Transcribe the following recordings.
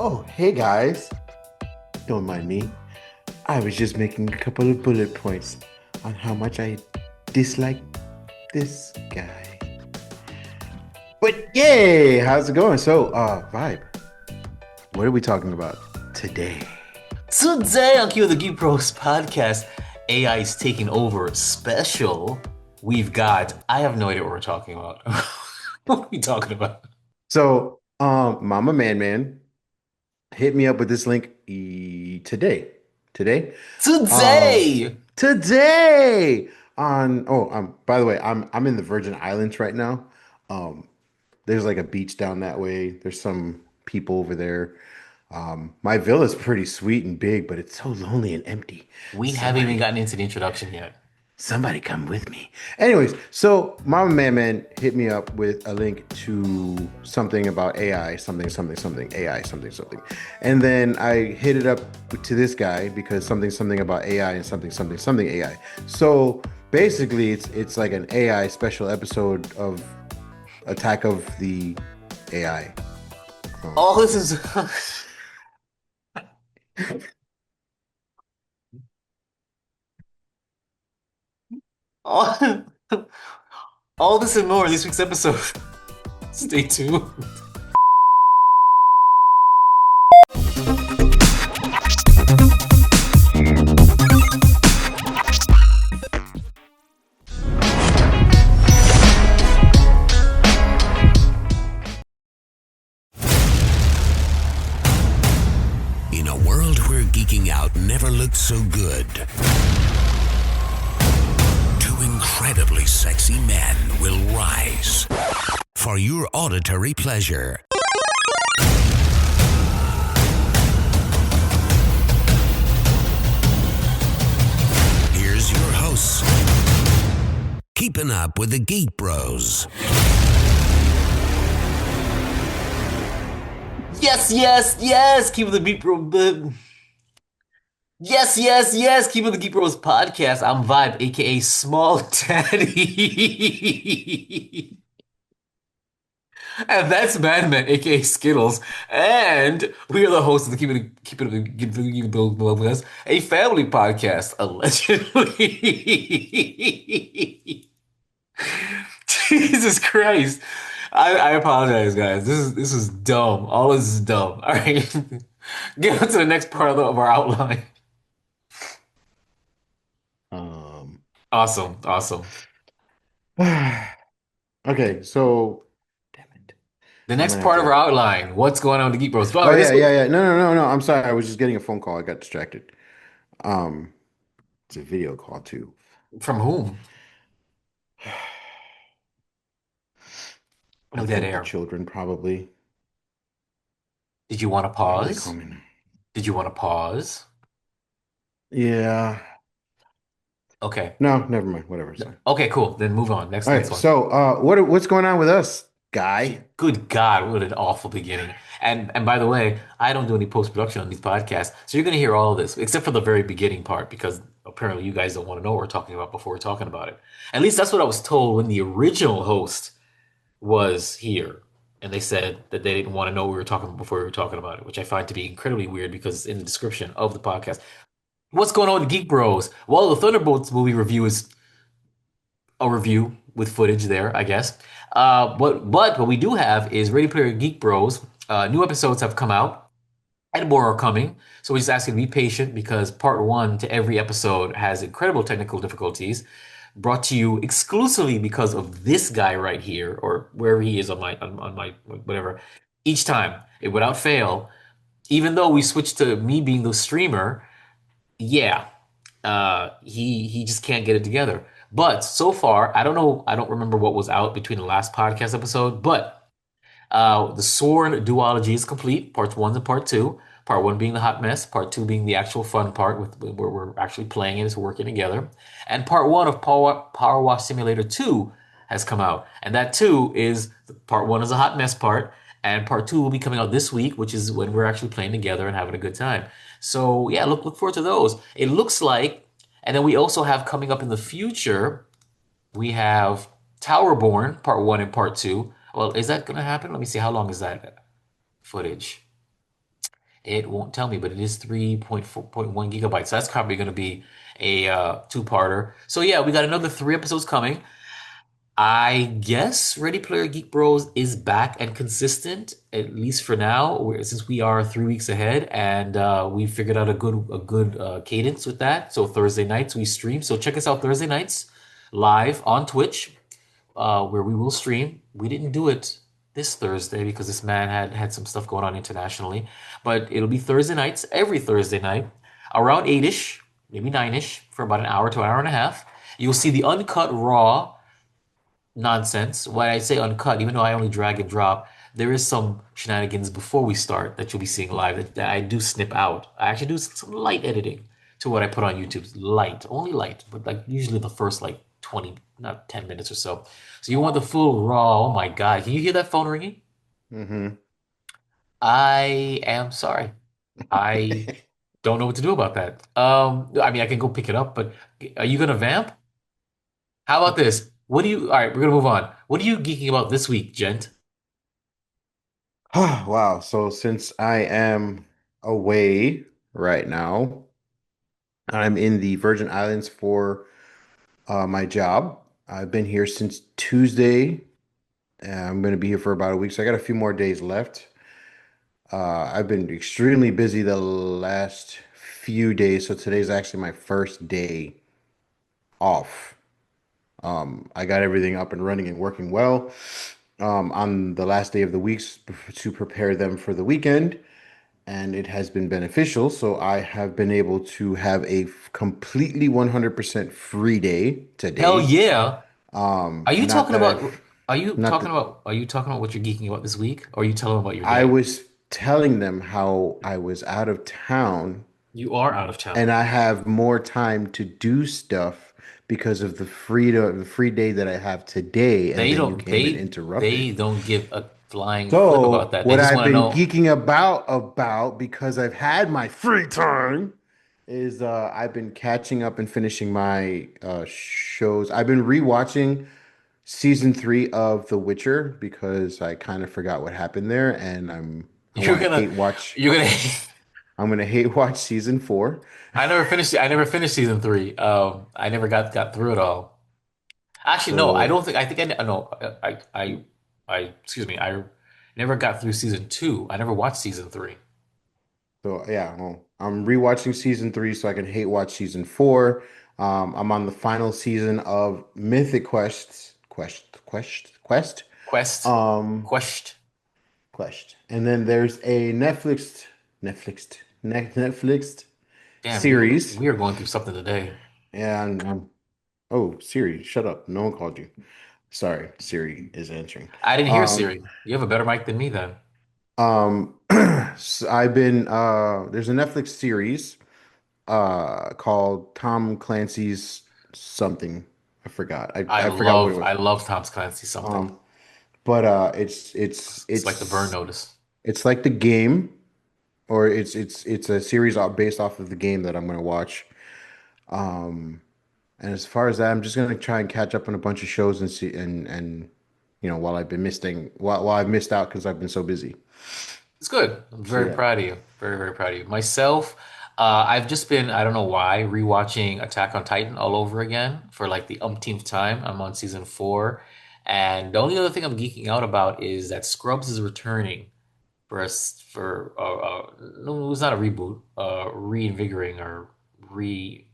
Oh, hey guys. Don't mind me. I was just making a couple of bullet points on how much I dislike this guy. But yay, how's it going? Vibe, what are we talking about today? Today on Q the Geek Bros podcast, AI is taking over special. We've got, I have no idea what we're talking about. What are we talking about? Mama Man hit me up with this link today. Today? Uh, Today! today by the way, I'm in the Virgin Islands right now. Um, there's like a beach down that way. There's some people over there. My villa's pretty sweet and big, but it's so lonely and empty. We haven't even Somebody, gotten into the introduction yet. somebody come with me. Anyways, so Mama Man hit me up with a link to something about AI, something, AI, something. And then I hit it up to this guy because something about AI and something AI. So basically it's like an AI special episode of Attack of the AI. All this is all, all this and more in this week's episode. Stay tuned. In a world where geeking out never looked so good, two incredibly sexy men will rise for your auditory pleasure. Here's your hosts, keeping up with the Geek Bros. Yes. Keep the Geek Bros. Yes. Keep the Geek Bros podcast. I'm Vibe, aka Small Daddy. And that's Madman, aka Skittles. And we are the hosts of the Keep It Us, a family podcast, allegedly. Jesus Christ. I apologize, guys. This is dumb. All this is dumb. All right. Get on to the next part of our outline. Um, Awesome. okay, so damn it. The I'm next gonna have part of our to. outline. What's going on with the Geek Bros? Oh Well, yeah, this week. yeah. No. I'm sorry. I was just getting a phone call. I got distracted. Um, it's a video call too. From whom? I No dead think the air. children probably. Did you want to Why are they pause? calling me? Did you want to pause? Yeah. Okay. No, never mind. Whatever. It's fine. Okay, cool. Then move on. All Next right. one. What's going on with us, guy? Good God, what an awful beginning. And by the way, I don't do any post-production on these podcasts, so you're gonna hear all of this, except for the very beginning part, because apparently you guys don't want to know what we're talking about before we're talking about it. At least that's what I was told when the original host was here. And they said that they didn't want to know what we were talking about before we were talking about it, which I find to be incredibly weird because it's in the description of the podcast. What's going on with Geek Bros? Well, the Thunderbolts movie review is a review with footage there, I guess. What we do have is Ready Player Geek Bros. New episodes have come out, and more are coming. So we just ask you to be patient because part one to every episode has incredible technical difficulties. Brought to you exclusively because of this guy right here, or wherever he is on my whatever. Each time, without fail, even though we switched to me being the streamer, yeah, he just can't get it together. But so far, I don't know. I don't remember what was out between the last podcast episode, but the Sworn duology is complete. Parts one and part two. Part one being the hot mess. Part two being the actual fun part with where we're actually playing it, it's working together. And part one of Power Wash Simulator 2 has come out, and that too is part one is a hot mess part, and part two will be coming out this week, which is when we're actually playing together and having a good time. So yeah, look forward to those. It looks like, and then we also have coming up in the future, we have Towerborn part one and part two. Well, is that going to happen? Let me see. How long is that footage? It won't tell me, but it is 3.4.1 gigabytes. So that's probably going to be a two-parter. So yeah, we got another three episodes coming. I guess Ready Player Geek Bros is back and consistent, at least for now, since we are 3 weeks ahead, and we figured out a good cadence with that. So Thursday nights we stream. So check us out Thursday nights live on Twitch, where we will stream. We didn't do it this Thursday because this man had some stuff going on internationally, but it'll be Thursday nights, every Thursday night, around 8-ish, maybe 9-ish, for about an hour to an hour and a half. You'll see the uncut raw nonsense. When I say uncut, even though I only drag and drop, there is some shenanigans before we start that you'll be seeing live that I do snip out. I actually do some light editing to what I put on YouTube. Light, only light, but like usually the first like 20, not 10 minutes or so. So you want the full raw. Oh my God. Can you hear that phone ringing? Mm-hmm. I am sorry. I don't know what to do about that. I mean, I can go pick it up, but are you gonna vamp? How about this? All right, we're gonna move on. What are you geeking about this week, gent? Wow. So since I am away right now, I'm in the Virgin Islands for my job. I've been here since Tuesday. I'm going to be here for about a week, so I got a few more days left. I've been extremely busy the last few days, so today's actually my first day off. I got everything up and running and working well on the last day of the weeks to prepare them for the weekend, and it has been beneficial. So I have been able to have a completely 100% free day Hell today. yeah. Are you Not talking that about I've, not that are you talking about what you're geeking about this week? Or are you telling them about your I day? was telling them how I was out of town You are out of town. and I have more time to do stuff because of the free day that I have today, and They then you don't came and they interrupted. don't give a flying flip about So that. They what just I've want to been know. geeking about because I've had my free time is I've been catching up and finishing my shows. I've been rewatching season three of The Witcher because I kind of forgot what happened there, and I You're want to gonna hate watch. you're gonna I'm gonna hate watch season four. I never finished season three. I never got through it all. Actually, no, I So don't think I think I no I excuse me, I never got through season two. I never watched season three. so yeah, well, I'm rewatching season three so I can hate watch season four. I'm on the final season of Mythic Quest. Quest. Um, Quest. Quest. And then there's a Netflixed Damn, series. we are going through something today. And oh, Siri, shut up. No one called you. Sorry, Siri is answering. I didn't hear Um, Siri. You have a better mic than me then. so I've been there's a Netflix series called Tom Clancy's something. I forgot. I forgot what it I was. love Tom Clancy something. Um, but It's like the burn notice. it's like the game, or it's a series based off of the game that I'm gonna watch. Um, and as far as that, I'm just gonna try and catch up on a bunch of shows and see and while I've been missing while I've missed out because I've been so busy. It's good. I'm So very yeah. proud of you. Very, very proud of you. Myself, I've just been, I don't know why, rewatching Attack on Titan all over again for like the umpteenth time. I'm on season four. And the only other thing I'm geeking out about is that Scrubs is returning for us for no, it's not a reboot, reinvigorating or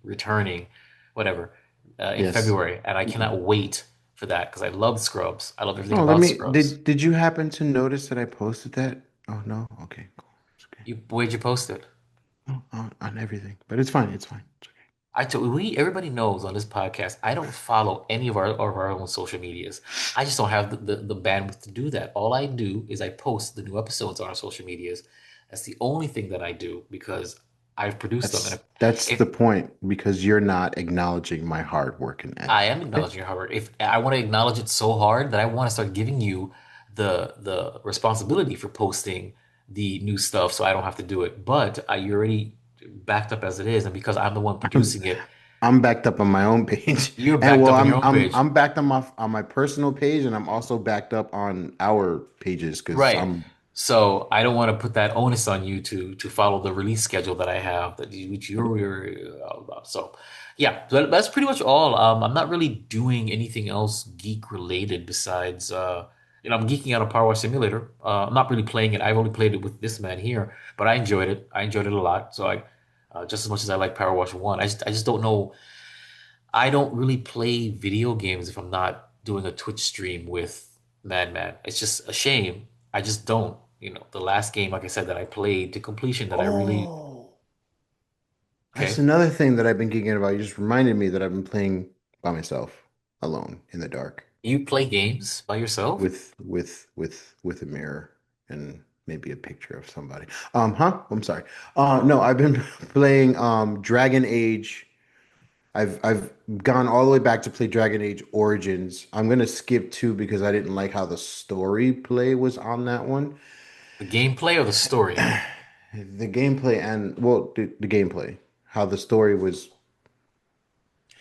returning, whatever, in Yes. February, and I Mhm. cannot wait for that because I love Scrubs. I love everything Oh, let about me. Scrubs. Did you happen to notice that I posted that? Oh no. Okay, cool. It's okay. Where'd you post it? Oh, on everything, but it's fine. It's fine. It's okay. I told we everybody knows on this podcast. I don't follow any of our own social medias. I just don't have the bandwidth to do that. All I do is I post the new episodes on our social medias. That's the only thing that I do because I've produced them. And That's if the point because you're not acknowledging my hard work and I effort. am Okay. acknowledging your hard work. If I want to acknowledge it so hard that I want to start giving you the responsibility for posting the new stuff, so I don't have to do it. But you're already backed up as it is, and because I'm the one producing it, I'm backed up on my own page, you're and backed well, up on your own page. I'm backed on my personal page, and I'm also backed up on our pages because Right. I'm So I don't want to put that onus on you to follow the release schedule that I have which you're so yeah, that's pretty much all. I'm not really doing anything else geek related besides I'm geeking out on Power Wash Simulator. I'm not really playing it. I've only played it with this man here, but I enjoyed it. I enjoyed it a lot. So I just as much as I like Power Wash 1. I just don't know. I don't really play video games if I'm not doing a Twitch stream with Madman. It's just a shame. I just don't. The last game, like I said, that I played to completion that I really Oh, that's okay. another thing that I've been geeking about. You just reminded me that I've been playing by myself, alone in the dark, You play games by yourself? with a mirror and maybe a picture of somebody. I'm sorry. No, I've been playing Dragon Age. I've gone all the way back to play Dragon Age Origins. I'm gonna skip two because I didn't like how the story play was on that one. The gameplay or the story? The gameplay and well, the gameplay, how the story was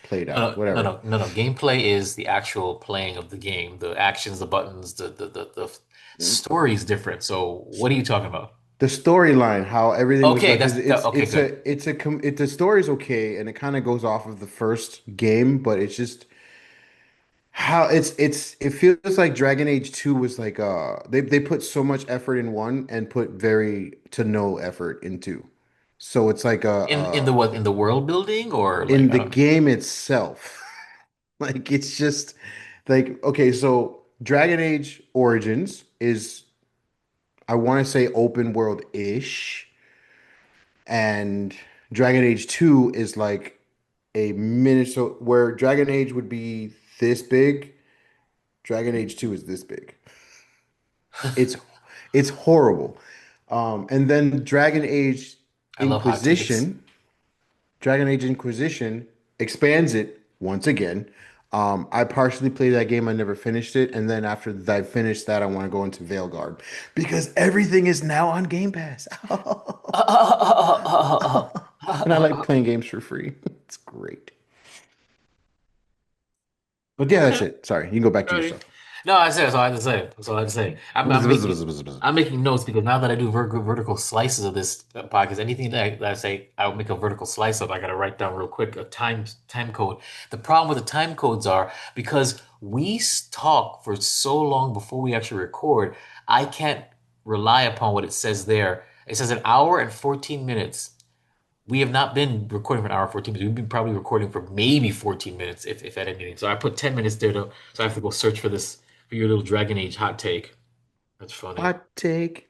played out, No, whatever. no, no, no. Gameplay is the actual playing of the game, the actions, the buttons, the story is different. So what are you talking about? The storyline, how everything was Okay, done, because okay, good. the story's okay, and it kind of goes off of the first game, but it's just how it feels like Dragon Age 2 was like they put so much effort in one and put very to no effort in two. So it's like In the what in the world building or like in I the don't game itself. Like it's just like okay, so Dragon Age Origins is I want to say open world-ish, and Dragon Age 2 is like a miniature where Dragon Age would be this big, Dragon Age 2 is this big. It's it's horrible. And then I love hot takes. Dragon Age Inquisition expands it once again. I partially played that game. I never finished it, and then after I finished that, I want to go into Veilguard because everything is now on Game Pass, and I like playing games for free. It's great. But yeah, that's Okay. it. Sorry, you can go back to your Alrighty. stuff. No, I said that's all I had to say. That's all I had to say. I'm making notes because now that I do vertical slices of this podcast, anything that I say I'll make a vertical slice of, I gotta write down real quick a time code. The problem with the time codes are because we talk for so long before we actually record, I can't rely upon what it says there. It says an hour and 14 minutes. We have not been recording for an hour and 14 minutes. We've been probably recording for maybe 14 minutes, if at anything. So I put 10 minutes there, so I have to go search for your little Dragon Age hot take. That's funny. Hot take,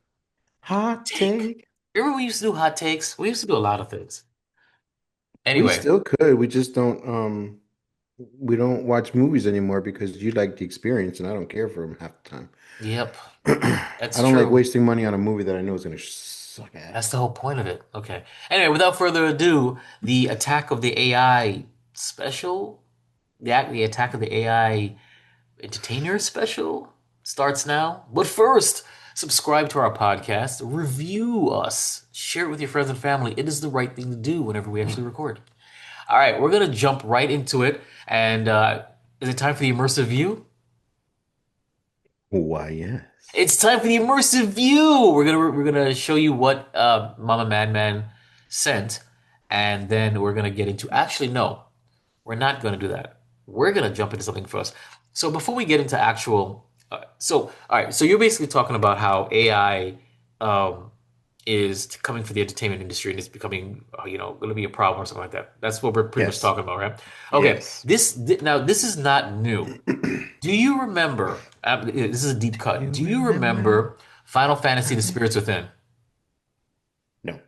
hot Take. take. Remember we used to do hot takes? We used to do a lot of things. We Anyway, still could. We just don't. We don't watch movies anymore because you like the experience, and I don't care for them half the time. yep, I that's don't like true. wasting money on a movie that I know is going to suck That's ass. the whole point of it. Okay. Anyway, without further ado, the attack of the AI special, the attack of the AI Entertainer special starts now. But first, subscribe to our podcast, review us, share it with your friends and family. It is the right thing to do whenever we actually record. All right, we're gonna jump right into it. And is it time for the immersive view? Why, yes. It's time for the immersive view. We're gonna show you what Mama Madman sent, and then we're gonna get into. Actually, no. We're not going to do that. We're going to jump into something first. So before we get into actual, all right. So you're basically talking about how AI um, is coming for the entertainment industry and it's becoming, going to be a problem or something like that. That's what we're pretty much Yes. talking about, right? Okay. Yes. Now this is not new. Do you remember? This is a deep Do cut. you Do you remember? remember Final Fantasy: The Spirits Within? No.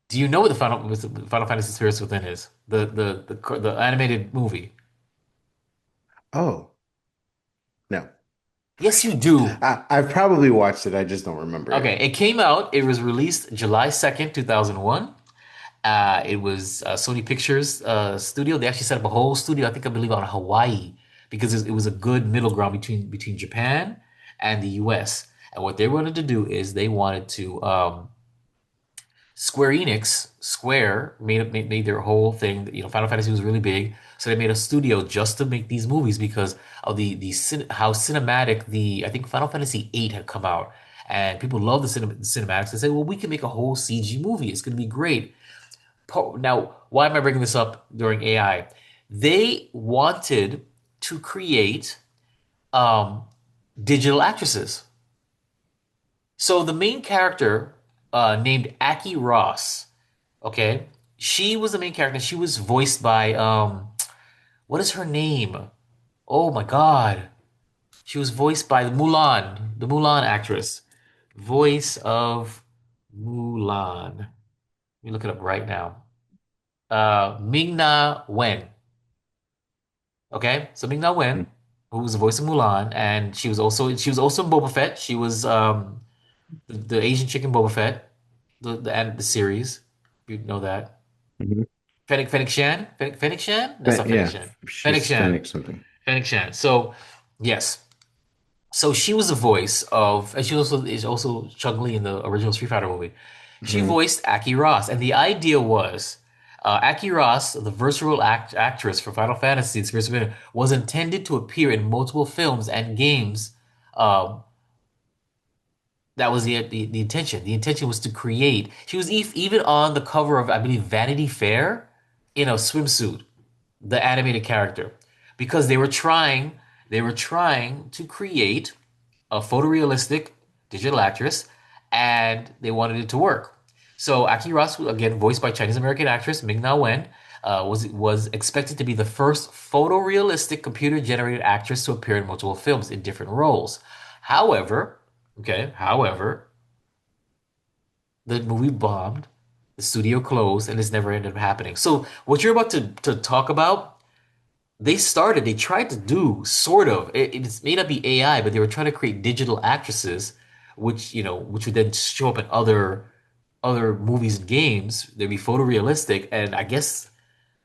Do you know what the Final Fantasy: Spirits Within is? The animated movie. Oh, no. Yes, you do. I've probably watched it. I just don't remember it. Okay, it came out. It was released July 2nd, 2001. It was Sony Pictures studio. They actually set up a whole studio, I believe, out of Hawaii because it was a good middle ground between Japan and the US. And what they wanted to do is they wanted to Square made their whole thing. Final Fantasy was really big, so they made a studio just to make these movies because of how cinematic the I think Final Fantasy VIII had come out, and people love the cinematics. They say, well, we can make a whole CG movie. It's going to be great. Now, why am I bringing this up during AI? They wanted to create digital actresses. So the main character, named Aki Ross, okay, she was the main character. She was voiced by what is her name? Oh my God. She was voiced by the Mulan actress. Voice of Mulan. Let me look it up right now. Ming-Na Wen. Okay, so Ming-Na Wen, who was the voice of Mulan, and she was also in Boba Fett. She was the Asian chick in Boba Fett, the series. You know that. Mhm. Fennec Shan? Fennec Shan? That's not Fennec Yeah, Shan. Fennec she's Shan. Fennec something. Fennec Shan. So, yes. So she was the voice of, and she also is also Chun-Li in the original Street Fighter movie. She Mhm. voiced Aki Ross, and the idea was Aki Ross, the versatile actress for Final Fantasy and Spirits of Wind, was intended to appear in multiple films and games. Um, that was the intention. The intention was to create. She was even on the cover of, I believe, Vanity Fair in a swimsuit, the animated character, because they were trying to create a photorealistic digital actress, and they wanted it to work. So Aki Ross, again voiced by Chinese American actress Ming-Na Wen, was expected to be the first photorealistic computer generated actress to appear in multiple films in different roles. However, however, the movie bombed, the studio closed, and this never ended up happening. So what you're about to talk about, they tried to do sort of, it may not be AI, but they were trying to create digital actresses, which would then show up in other movies and games. They'd be photorealistic, and I guess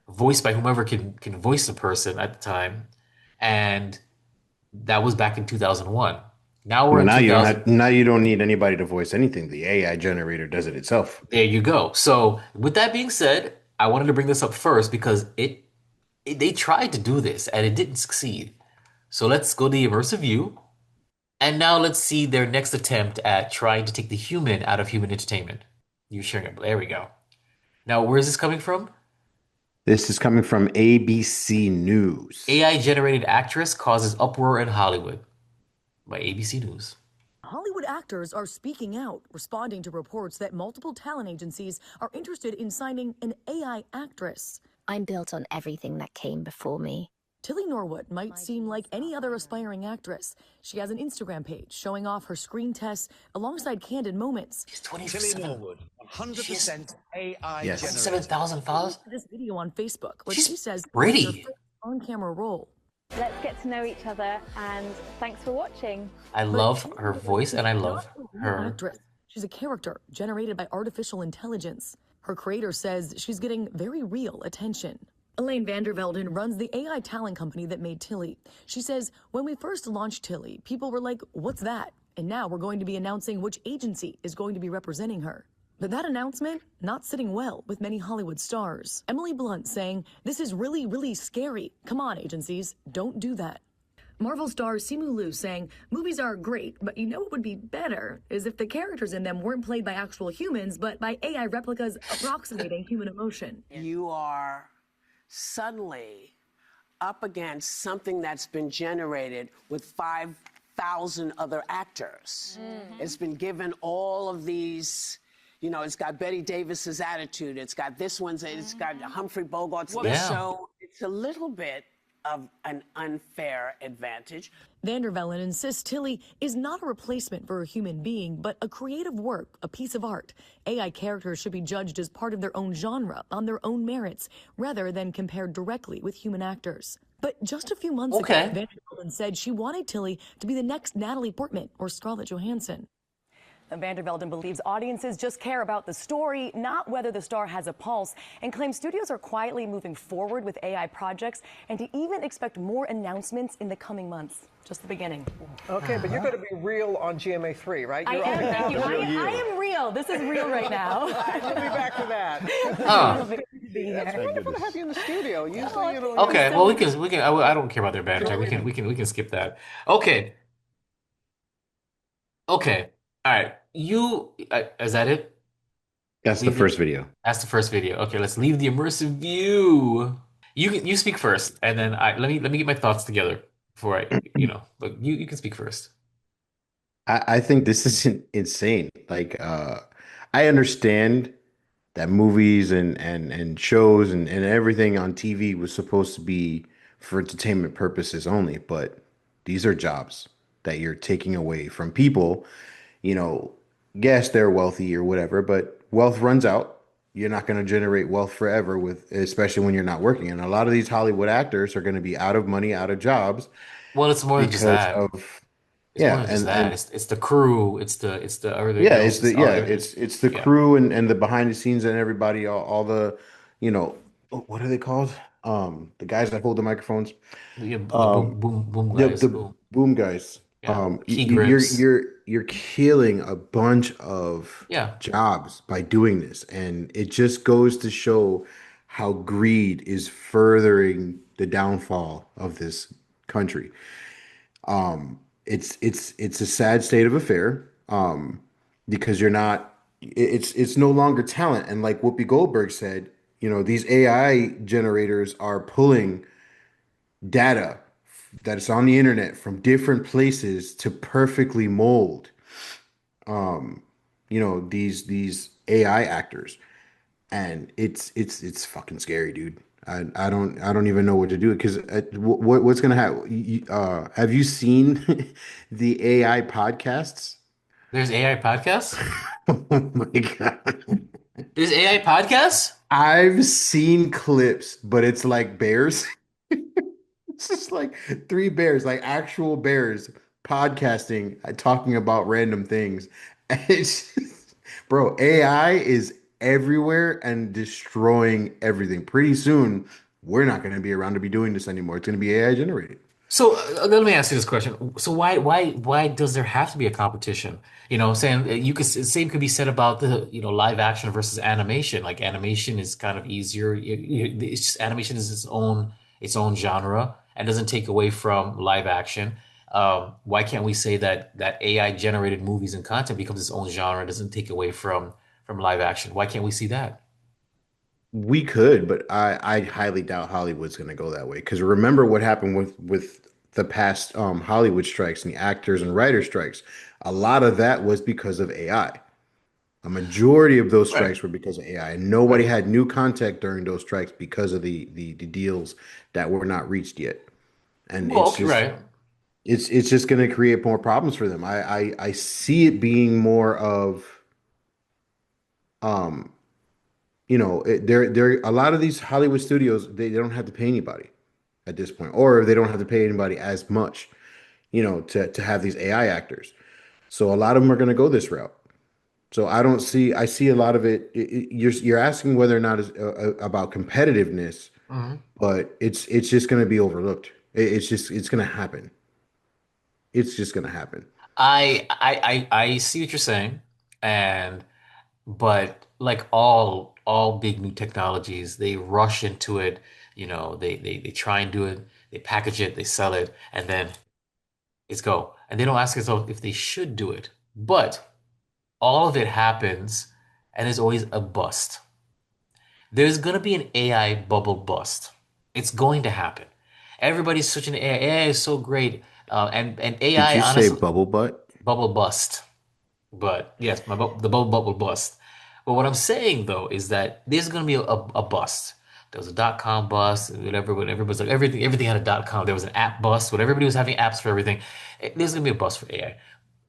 voiced by whomever can voice the person at the time. And that was back in 2001. Now we're Well, in now you don't 2000. have now you don't need anybody to voice anything. The AI generator does it itself. There you go. So with that being said, I wanted to bring this up first because they tried to do this and it didn't succeed. So let's go to the immersive view. And now let's see their next attempt at trying to take the human out of human entertainment. You're sharing it. There we go. Now, where is this coming from? This is coming from ABC News. AI generated actress causes uproar in Hollywood by ABC News. Hollywood actors are speaking out, responding to reports that multiple talent agencies are interested in signing an AI actress. I'm built on everything that came before me. Tilly Norwood might seem like any other aspiring actress. She has an Instagram page showing off her screen tests alongside candid moments. She's Tilly 27. Norwood, 100% AI Yes. generated. 7,000 followers. This video on Facebook, where She's she says pretty. it's her first on-camera role. Let's get to know each other, and thanks for watching. I But love Tilly her Norwood voice is and I not love a real her. actress. She's a character generated by artificial intelligence. Her creator says she's getting very real attention. Elaine Vandervelden runs the AI talent company that made Tilly. She says, when we first launched Tilly, people were like, what's that? And now we're going to be announcing which agency is going to be representing her. But that announcement, not sitting well with many Hollywood stars. Emily Blunt saying, this is really, really scary. Come on, agencies, don't do that. Marvel star Simu Liu saying, movies are great, but you know what would be better is if the characters in them weren't played by actual humans, but by AI replicas approximating human emotion. You are suddenly up against something that's been generated with 5,000 other actors. It's been given all of these, it's got Betty Davis's attitude, it's got this one's, it's got Humphrey Bogart's. Yeah. So it's a little bit of an unfair advantage. Vandervelden insists Tilly is not a replacement for a human being, but a creative work, a piece of art. AI characters should be judged as part of their own genre, on their own merits, rather than compared directly with human actors. But just a few months ago, Vandervelden said she wanted Tilly to be the next Natalie Portman or Scarlett Johansson. Vandervelden believes audiences just care about the story, not whether the star has a pulse, and claims studios are quietly moving forward with AI projects and to even expect more announcements in the coming months. Just the beginning. Okay, but you're going to be real on GMA3, right? I You're am, on now, thank you. the real you. I am real. This is real right now. We'll be back to that. It's wonderful to have you in the studio. Usually, Okay, well we can. I don't care about their banter. We can skip that. Okay. All right, is that it? That's the Leave the first video. That's the first video. Okay, let's leave the immersive view. You speak first, and then let me get my thoughts together before look, you can speak first. I think this is insane. Like, I understand that movies and shows and everything on TV was supposed to be for entertainment purposes only, but these are jobs that you're taking away from people. You know, yes, they're wealthy or whatever, but wealth runs out. You're not going to generate wealth forever with, especially when you're not working. And a lot of these Hollywood actors are going to be out of money, out of jobs Well, it's more than just because that. of, It's more yeah, than just that. and It's the crew. It's the everything yeah, else. It's all everything. it's the Yeah, crew and the behind the scenes and everybody, all the, you know, what are they called? The guys that hold the microphones. yeah. The Um, boom guys. the Boom. boom guys. Yeah. Key You're grips. killing a bunch of Yeah. jobs by doing this, and it just goes to show how greed is furthering the downfall of this country. It's a sad state of affair, because you're not. It's no longer talent, and like Whoopi Goldberg said, these AI generators are pulling data that is on the internet from different places to perfectly mold these AI actors, and it's fucking scary, dude. I don't even know what to do because what's gonna happen. Have you seen the AI podcasts? There's AI podcasts. Oh my God. There's AI podcasts. I've seen clips, but it's like bears. It's just like three bears, like actual bears podcasting, talking about random things. And it's just, bro, AI is everywhere and destroying everything. Pretty soon, we're not going to be around to be doing this anymore. It's going to be AI generated. So let me ask you this question. So why does there have to be a competition? Saying you could same could be said about the live action versus animation. Like animation is kind of easier. It's just animation is its own genre and doesn't take away from live action. Why can't we say that AI generated movies and content becomes its own genre, doesn't take away from live action? Why can't we see that? We could, but I highly doubt Hollywood's going to go that way. Because remember what happened with the past Hollywood strikes and the actors and writer strikes. A lot of that was because of AI. A majority of those Right. strikes were because of AI, and nobody Right. had new content during those strikes because of the deals that were not reached yet. And Well, okay, right. it's just going to create more problems for them. I see it being more of um they're a lot of these Hollywood studios, they don't have to pay anybody at this point, or they don't have to pay anybody as much, to have these AI actors. So a lot of them are going to go this route. So I see a lot of you're asking whether or not it's about competitiveness, Mhm. but it's just going to be overlooked. It's going to happen. It's just going to happen. I see what you're saying, and but like all big new technologies, they rush into it. They try and do it, they package it, they sell it, and then it's go. And they don't ask themselves if they should do it. But all of it happens, and there's always a bust. There's gonna be an AI bubble bust. It's going to happen. Everybody's switching to AI. AI is so great, and Did AI you say honestly bubble butt? bubble bust. But yes, the bubble bust. But what I'm saying though is that there's going to be a bust. There was a dot-com bust, and whatever. When everybody's like everything had a dot-com. There was an app bust. When everybody was having apps for everything, there's going to be a bust for AI.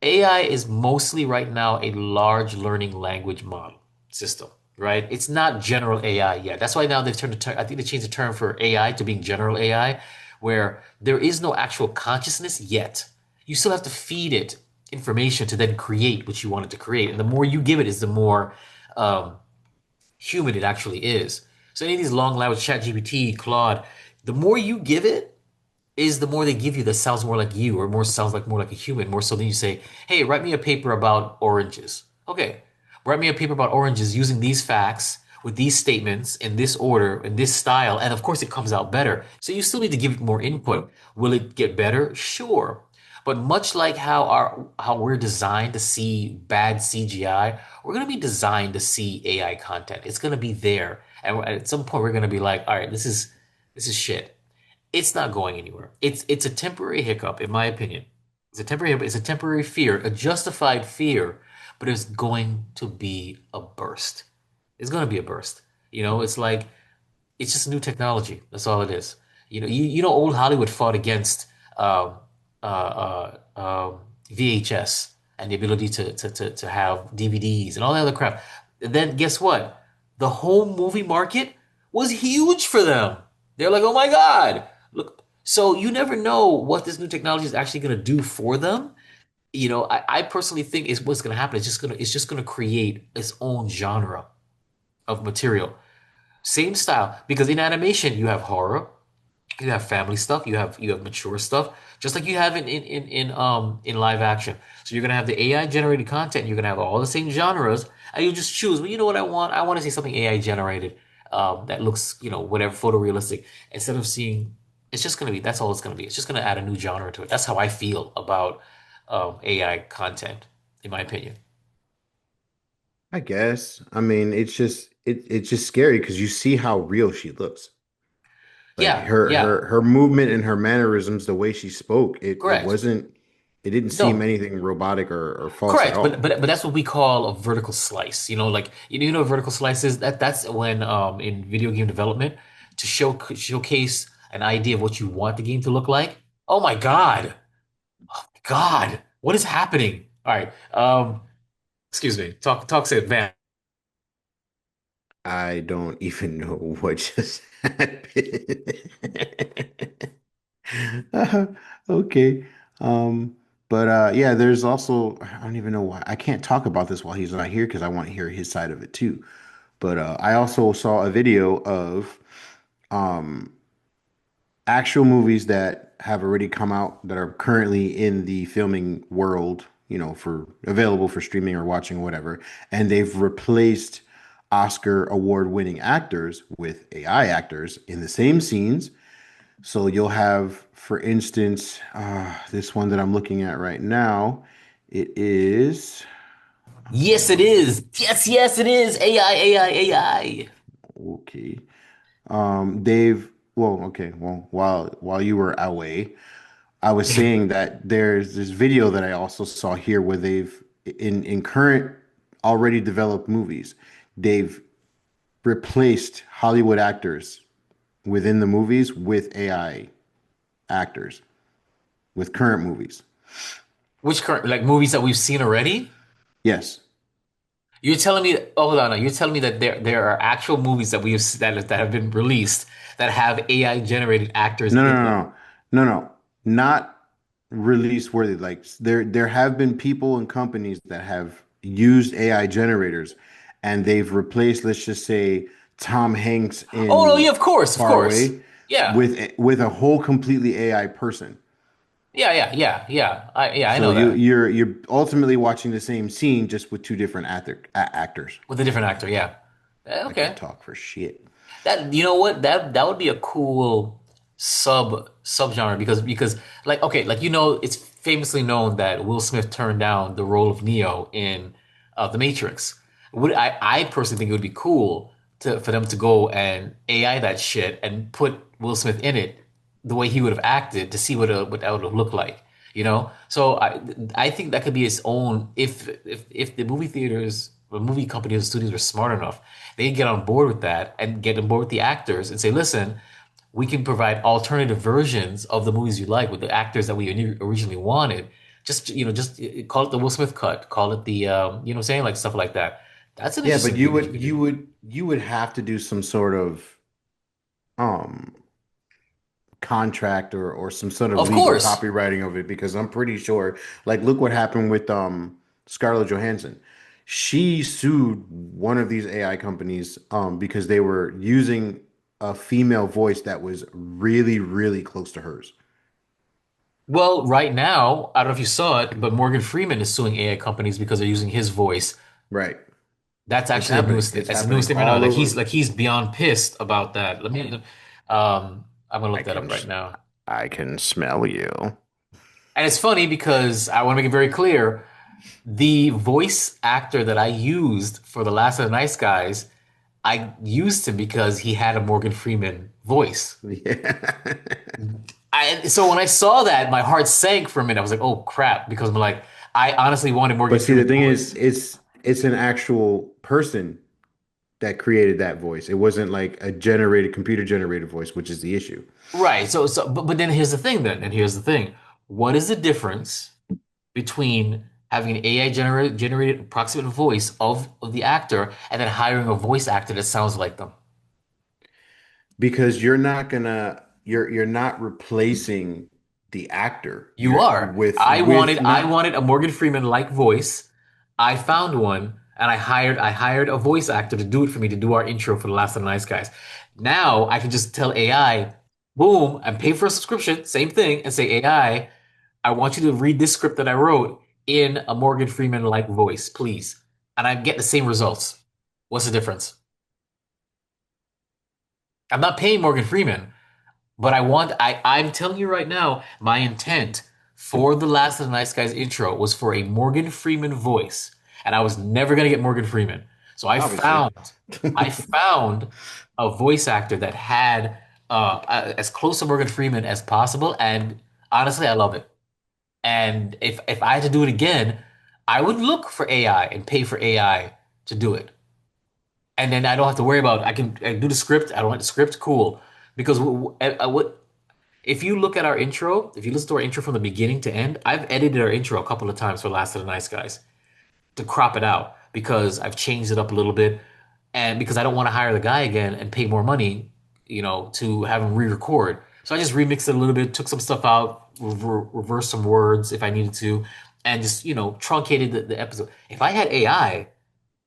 AI is mostly right now a large learning language model system, right? It's not general AI yet. That's why now they've turned the term. I think they changed the term for AI to being general AI, where there is no actual consciousness yet. You still have to feed it information to then create what you want it to create. And the more you give it is the more um, human it actually is. So any of these long language, ChatGPT, Claude, the more you give it is the more they give you that sounds more like you or more sounds like more like a human. More so than you say, hey, write me a paper about oranges. Okay, write me a paper about oranges using these facts with these statements in this order, in this style, and of course it comes out better. So you still need to give it more input. Will it get better? Sure. But much like how we're designed to see bad CGI, we're gonna be designed to see AI content. It's gonna be there, and at some point we're gonna be like, all right, this is shit. It's not going anywhere. It's a temporary hiccup, in my opinion. It's a temporary fear, a justified fear, but it's going to be a burst. It's going to be a burst. It's like it's just new technology. That's all it is. Old Hollywood fought against um, VHS and the ability to have DVDs and all that other crap. And then guess what? The home movie market was huge for them. They're like, oh my God, look. So you never know what this new technology is actually going to do for them. I personally think is what's going to happen. It's just gonna create its own genre of material. Same style, because in animation you have horror, you have family stuff, you have mature stuff, just like you have in live action. So you're gonna have the AI generated content. You're gonna have all the same genres, and you just choose. Well, you know what I want? I want to see something AI generated that looks, whatever, photorealistic. Instead of seeing, it's just gonna be. That's all it's gonna be. It's just gonna add a new genre to it. That's how I feel about AI content, in my opinion. I guess. I mean, it's just scary because you see how real she looks. Like Yeah, yeah, her movement and her mannerisms, the way she spoke, correct. it didn't seem No, anything robotic or false at correct, but all. but but that's what we call a vertical slice. Like what a vertical slice is. That's when in video game development to showcase an idea of what you want the game to look like. Oh my God, God, what is happening? All right, excuse me. Talk to advance. I don't even know what just happened. Uh, okay. But yeah, there's also I don't even know why I can't talk about this while he's not here because I want to hear his side of it too. But I also saw a video of um actual movies that have already come out that are currently in the filming world, for available for streaming or watching or whatever, and they've replaced Oscar award-winning actors with AI actors in the same scenes. So you'll have, for instance, this one that I'm looking at right now. It is Yes, it is. Yes, yes, it is. AI, AI, AI. okay. Dave. Well, okay. Well, while you were away, I was saying that there's this video that I also saw here where they've in current already developed movies, they've replaced Hollywood actors within the movies with AI actors with current movies. Which current like movies that we've seen already? Yes. You're telling me, oh, hold on, you're telling me that there are actual movies that that have been released that have AI generated actors No, no, in no, them. no, no, no. Not release worthy. Like there have been people and companies that have used AI generators and they've replaced, let's just say, Tom Hanks Oh no, yeah, in of course, of Far course. Away Yeah. with a whole completely AI person. Yeah, yeah, yeah, yeah. I So know that. you're ultimately watching the same scene just with two different actors. With a different actor, yeah. I can't Okay. talk for shit. That you know what? That would be a cool subgenre because like okay, like it's famously known that Will Smith turned down the role of Neo in The Matrix. Would I personally think it would be cool for them to go and AI that shit and put Will Smith in it the way he would have acted to see what that would have looked like. So I think that could be its own if the movie theaters, the movie companies, and studios were smart enough, they get on board with that and get on board with the actors and say, listen, we can provide alternative versions of the movies you like with the actors that we originally wanted. Just call it the Will Smith cut, call it the you know what I'm saying, like stuff like that. That's an Yeah, but interesting thing that you could do. you would have to do some sort of um contract or some sort of Of legal course. copywriting of it because I'm pretty sure like look what happened with Scarlett Johansson. She sued one of these AI companies because they were using a female voice that was really really close to hers. Well, right now, I don't know if you saw it, but Morgan Freeman is suing AI companies because they're using his voice. Right. That's It's actually the happening. newest. It's That's the happening newest thing right now. all Like he's over. like he's beyond pissed about that. I'm gonna I look that can up right now. I can smell you. And it's funny because I want to make it very clear, the voice actor that I used for The Last of the Nice Guys, I used him because he had a Morgan Freeman voice. Yeah. So when I saw that, my heart sank for a minute. I was like, "Oh crap!" Because I'm like, I honestly wanted Morgan But see, the Freeman's thing is, voice. it's an actual person that created that voice. It wasn't like a generated, computer generated voice, which is the issue. Right. But then here's the thing. Then, and here's the thing: what is the difference between having an AI generated approximate voice of the actor and then hiring a voice actor that sounds like them? Because you're not replacing the actor. You You're are. with I not wanted a Morgan Freeman like voice. I found one and I hired a voice actor to do it for me to do our intro for The Last of the Nice Guys. Now I can just tell AI, boom, and pay for a subscription, same thing, and say, AI, I want you to read this script that I wrote in a Morgan Freeman like voice, please. And I get the same results. What's the difference? I'm not paying Morgan Freeman. But I'm telling you right now, my intent for the Last of the Nice Guys intro was for a Morgan Freeman voice. And I was never gonna get Morgan Freeman. So obviously. I found a voice actor that had as close to Morgan Freeman as possible. And honestly, I love it. And if I had to do it again, I would look for AI and pay for AI to do it. And then I don't have to worry about I do the script. I don't want the script, cool. Because what if you look at our intro, if you listen to our intro from the beginning to end, I've edited our intro a couple of times for Last of the Nice Guys to crop it out because I've changed it up a little bit and because I don't want to hire the guy again and pay more money, to have him re-record. So I just remixed it a little bit, took some stuff out, reversed some words if I needed to, and just, truncated the episode. If I had AI,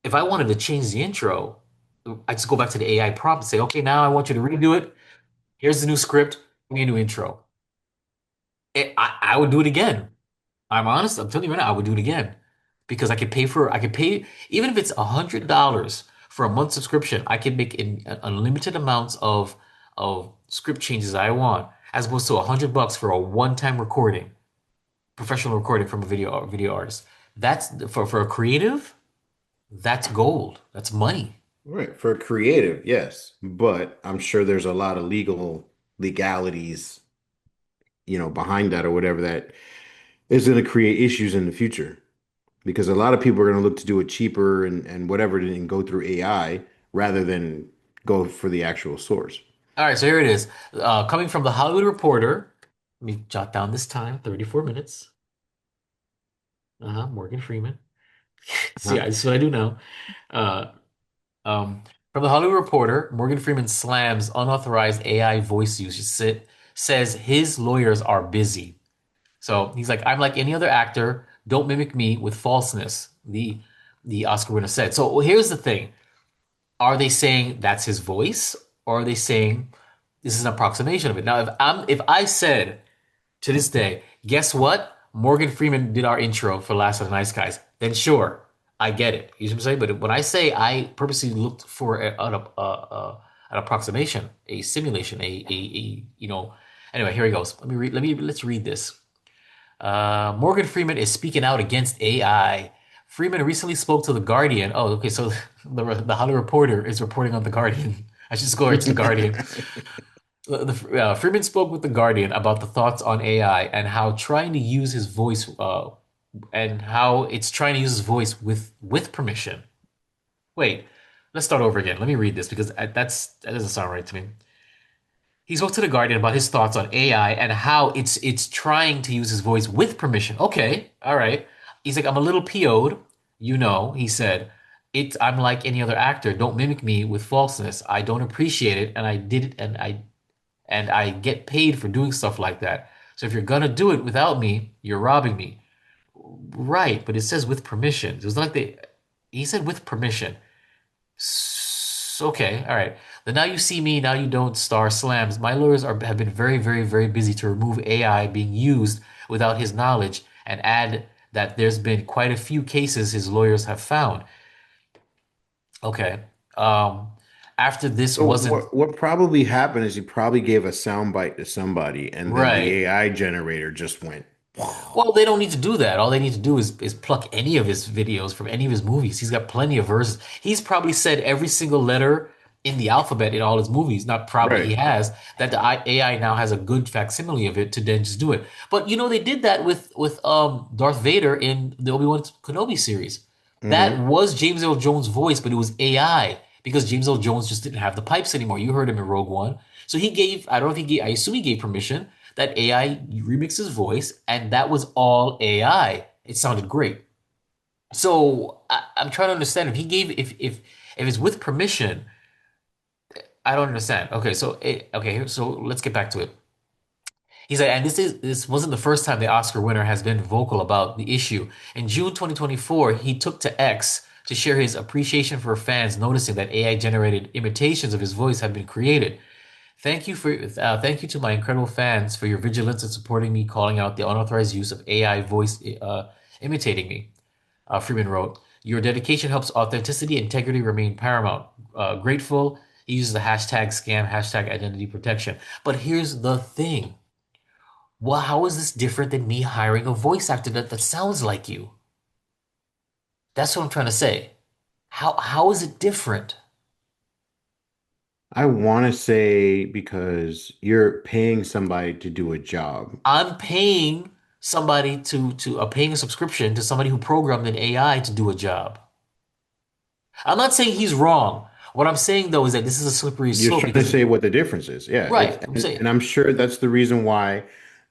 if I wanted to change the intro, I just go back to the AI prompt and say, okay, now I want you to redo it. Here's the new script. Give me a new intro. I would do it again. I'm honest. I'm telling you right now, I would do it again because I could pay, even if it's $100 for a month subscription, I can make unlimited amounts of script changes I want, as opposed to $100 for a one-time recording, professional recording from a video artist. That's for a creative, that's gold. That's money. Right. For creative, yes. But I'm sure there's a lot of legalities, behind that or whatever that is going to create issues in the future. Because a lot of people are going to look to do it cheaper and whatever and go through AI rather than go for the actual source. All right, so here it is. Coming from the Hollywood Reporter. Let me jot down this time, 34 minutes. Morgan Freeman. See, Huh? this is what I do now. Uh, from the Hollywood Reporter, Morgan Freeman slams unauthorized AI voice use. Says his lawyers are busy. So he's like, I'm like any other actor. Don't mimic me with falseness. The Oscar winner said. So here's the thing: are they saying that's his voice, or are they saying this is an approximation of it? Now, if I said to this day, guess what? Morgan Freeman did our intro for Last of the Nice Guys. Then sure, I get it. You know what I'm saying? But when I say I purposely looked for an approximation, a simulation, Anyway, here he goes. Let's read this. Morgan Freeman is speaking out against AI. Freeman recently spoke to The Guardian. Oh, okay. So the Hollywood Reporter is reporting on The Guardian. I should just go right to The Guardian. Freeman spoke with The Guardian about the thoughts on AI and how trying to use his voice, and how it's trying to use his voice with permission. Wait, let's start over again. Let me read this because that doesn't sound right to me. He spoke to The Guardian about his thoughts on AI and how it's trying to use his voice with permission. Okay, all right. He's like, I'm a little PO'd, he said. I'm like any other actor. Don't mimic me with falseness. I don't appreciate it, and I did it, and I get paid for doing stuff like that. So if you're gonna do it without me, you're robbing me. Right, but it says with permission. It was like he said with permission. Okay, all right. The Now You See Me, Now You Don't star slams. My lawyers have been very, very, very busy to remove AI being used without his knowledge and add that there's been quite a few cases his lawyers have found. Okay. After this So wasn't what probably happened is he probably gave a soundbite to somebody and then the right. AI generator just went. Well, they don't need to do that. All they need to do is pluck any of his videos from any of his movies. He's got plenty of verses. He's probably said every single letter in the alphabet in all his movies. Not probably, he Right. has. That the AI now has a good facsimile of it to then just do it. But you know, they did that with Darth Vader in the Obi-Wan Kenobi series. That Hmm. was James Earl Jones' voice, but it was AI because James Earl Jones just didn't have the pipes anymore. You heard him in Rogue One. So he gave, I don't know if he gave, I assume he gave permission that AI remix his voice, and that was all AI. It sounded great. So I'm trying to understand if he gave, if it's with permission, I don't understand. Okay, so okay, so let's get back to it. He said, and this wasn't the first time the Oscar winner has been vocal about the issue. In June 2024, he took to X to share his appreciation for fans noticing that AI generated imitations of his voice had been created. Thank you to my incredible fans for your vigilance in supporting me, calling out the unauthorized use of AI voice imitating me. Freeman wrote, "Your dedication helps authenticity and integrity remain paramount. Grateful." He uses the hashtag scam, hashtag identity protection. But here's the thing. Well, how is this different than me hiring a voice actor that sounds like you? That's what I'm trying to say. How is it different? I want to say because you're paying somebody to do a job. I'm paying somebody to paying a subscription to somebody who programmed an AI to do a job. I'm not saying he's wrong. What I'm saying though is that this is a slippery You're slope trying to because say what the difference is. Yeah, it's right, I'm saying and I'm sure that's the reason why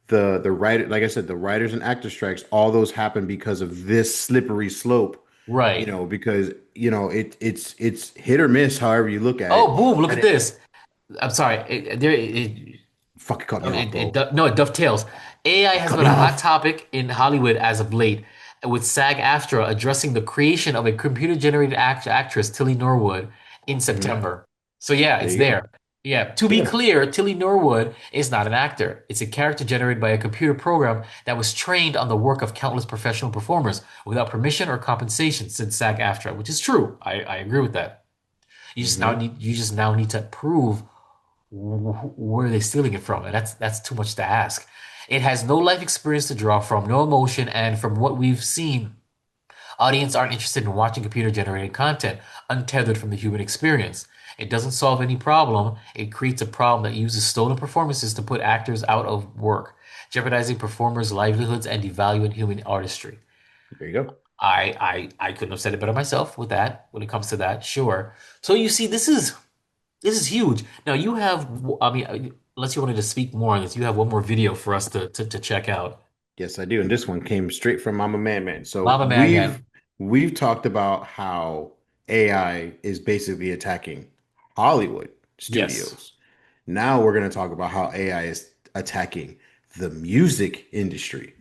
the writer, like I said, the writers and actor strikes, all those happen because of this slippery slope. right. Because it's hit or miss, however you look at it. Oh, boom! Look And at it this. I'm sorry. fucking cut me off, bro. No, it dovetails. AI has Cut been me a hot off. topic in Hollywood as of late, with SAG-AFTRA addressing the creation of a computer-generated actress, Tilly Norwood, in Mhm. September. So yeah, There it's you go. there. Yeah, to be Yeah. clear, Tilly Norwood is not an actor. It's a character generated by a computer program that was trained on the work of countless professional performers without permission or compensation, said SAG-AFTRA, which is true. I agree with that. Hmm. You just now need to prove where are they stealing it from? And that's too much to ask. It has no life experience to draw from, no emotion, and from what we've seen, audience aren't interested in watching computer-generated content untethered from the human experience. It doesn't solve any problem. It creates a problem that uses stolen performances to put actors out of work, jeopardizing performers' livelihoods and devaluing human artistry. There you go. I couldn't have said it better myself with that when it comes to that, sure. So you see, this is huge. Now you have, I mean, unless you wanted to speak more on this, you have one more video for us to check out. Yes, I do. And this one came straight from Mama Man Man. So Mama Man. we've talked about how AI is basically attacking Hollywood Yes. studios. Now we're going to talk about how AI is attacking the music industry.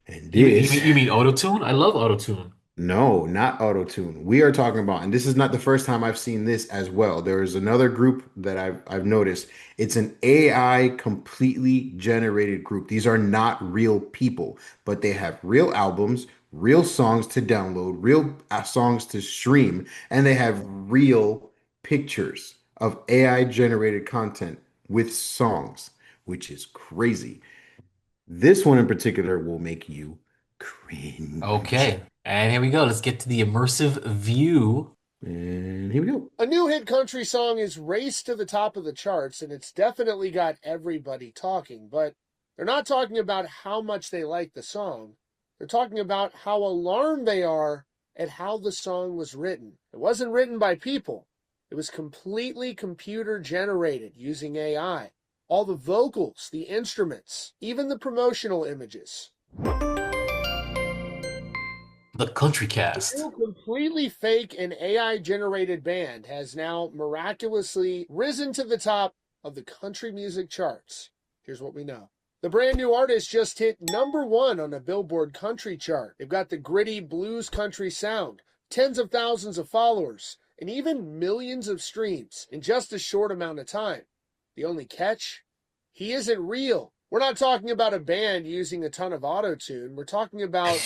And this, You mean auto-tune? I love auto-tune. no, not auto tune. We are talking about, and this is not the first time I've seen this as well. There is another group that I've noticed. It's an AI completely generated group. These are not real people, but they have real albums, real songs to download, real songs to stream, and they have real pictures of AI generated content with songs, which is crazy. This one in particular will make you cringe. Okay. And here we go. Let's get to the immersive view. And here we go. A new hit country song is raced to the top of the charts, and it's definitely got everybody talking, but they're not talking about how much they like the song. They're talking about how alarmed they are at how the song was written. It wasn't written by people. It was completely computer generated using AI. All the vocals, the instruments, even the promotional images. The Country The Cast. new completely fake and AI generated band has now miraculously risen to the top of the country music charts. Here's what we know. The brand new artist just hit #1 on a Billboard country chart. They've got the gritty blues country sound, tens of thousands of followers, and even millions of streams in just a short amount of time. The only catch? He isn't real. We're not talking about a band using a ton of auto-tune. We're talking about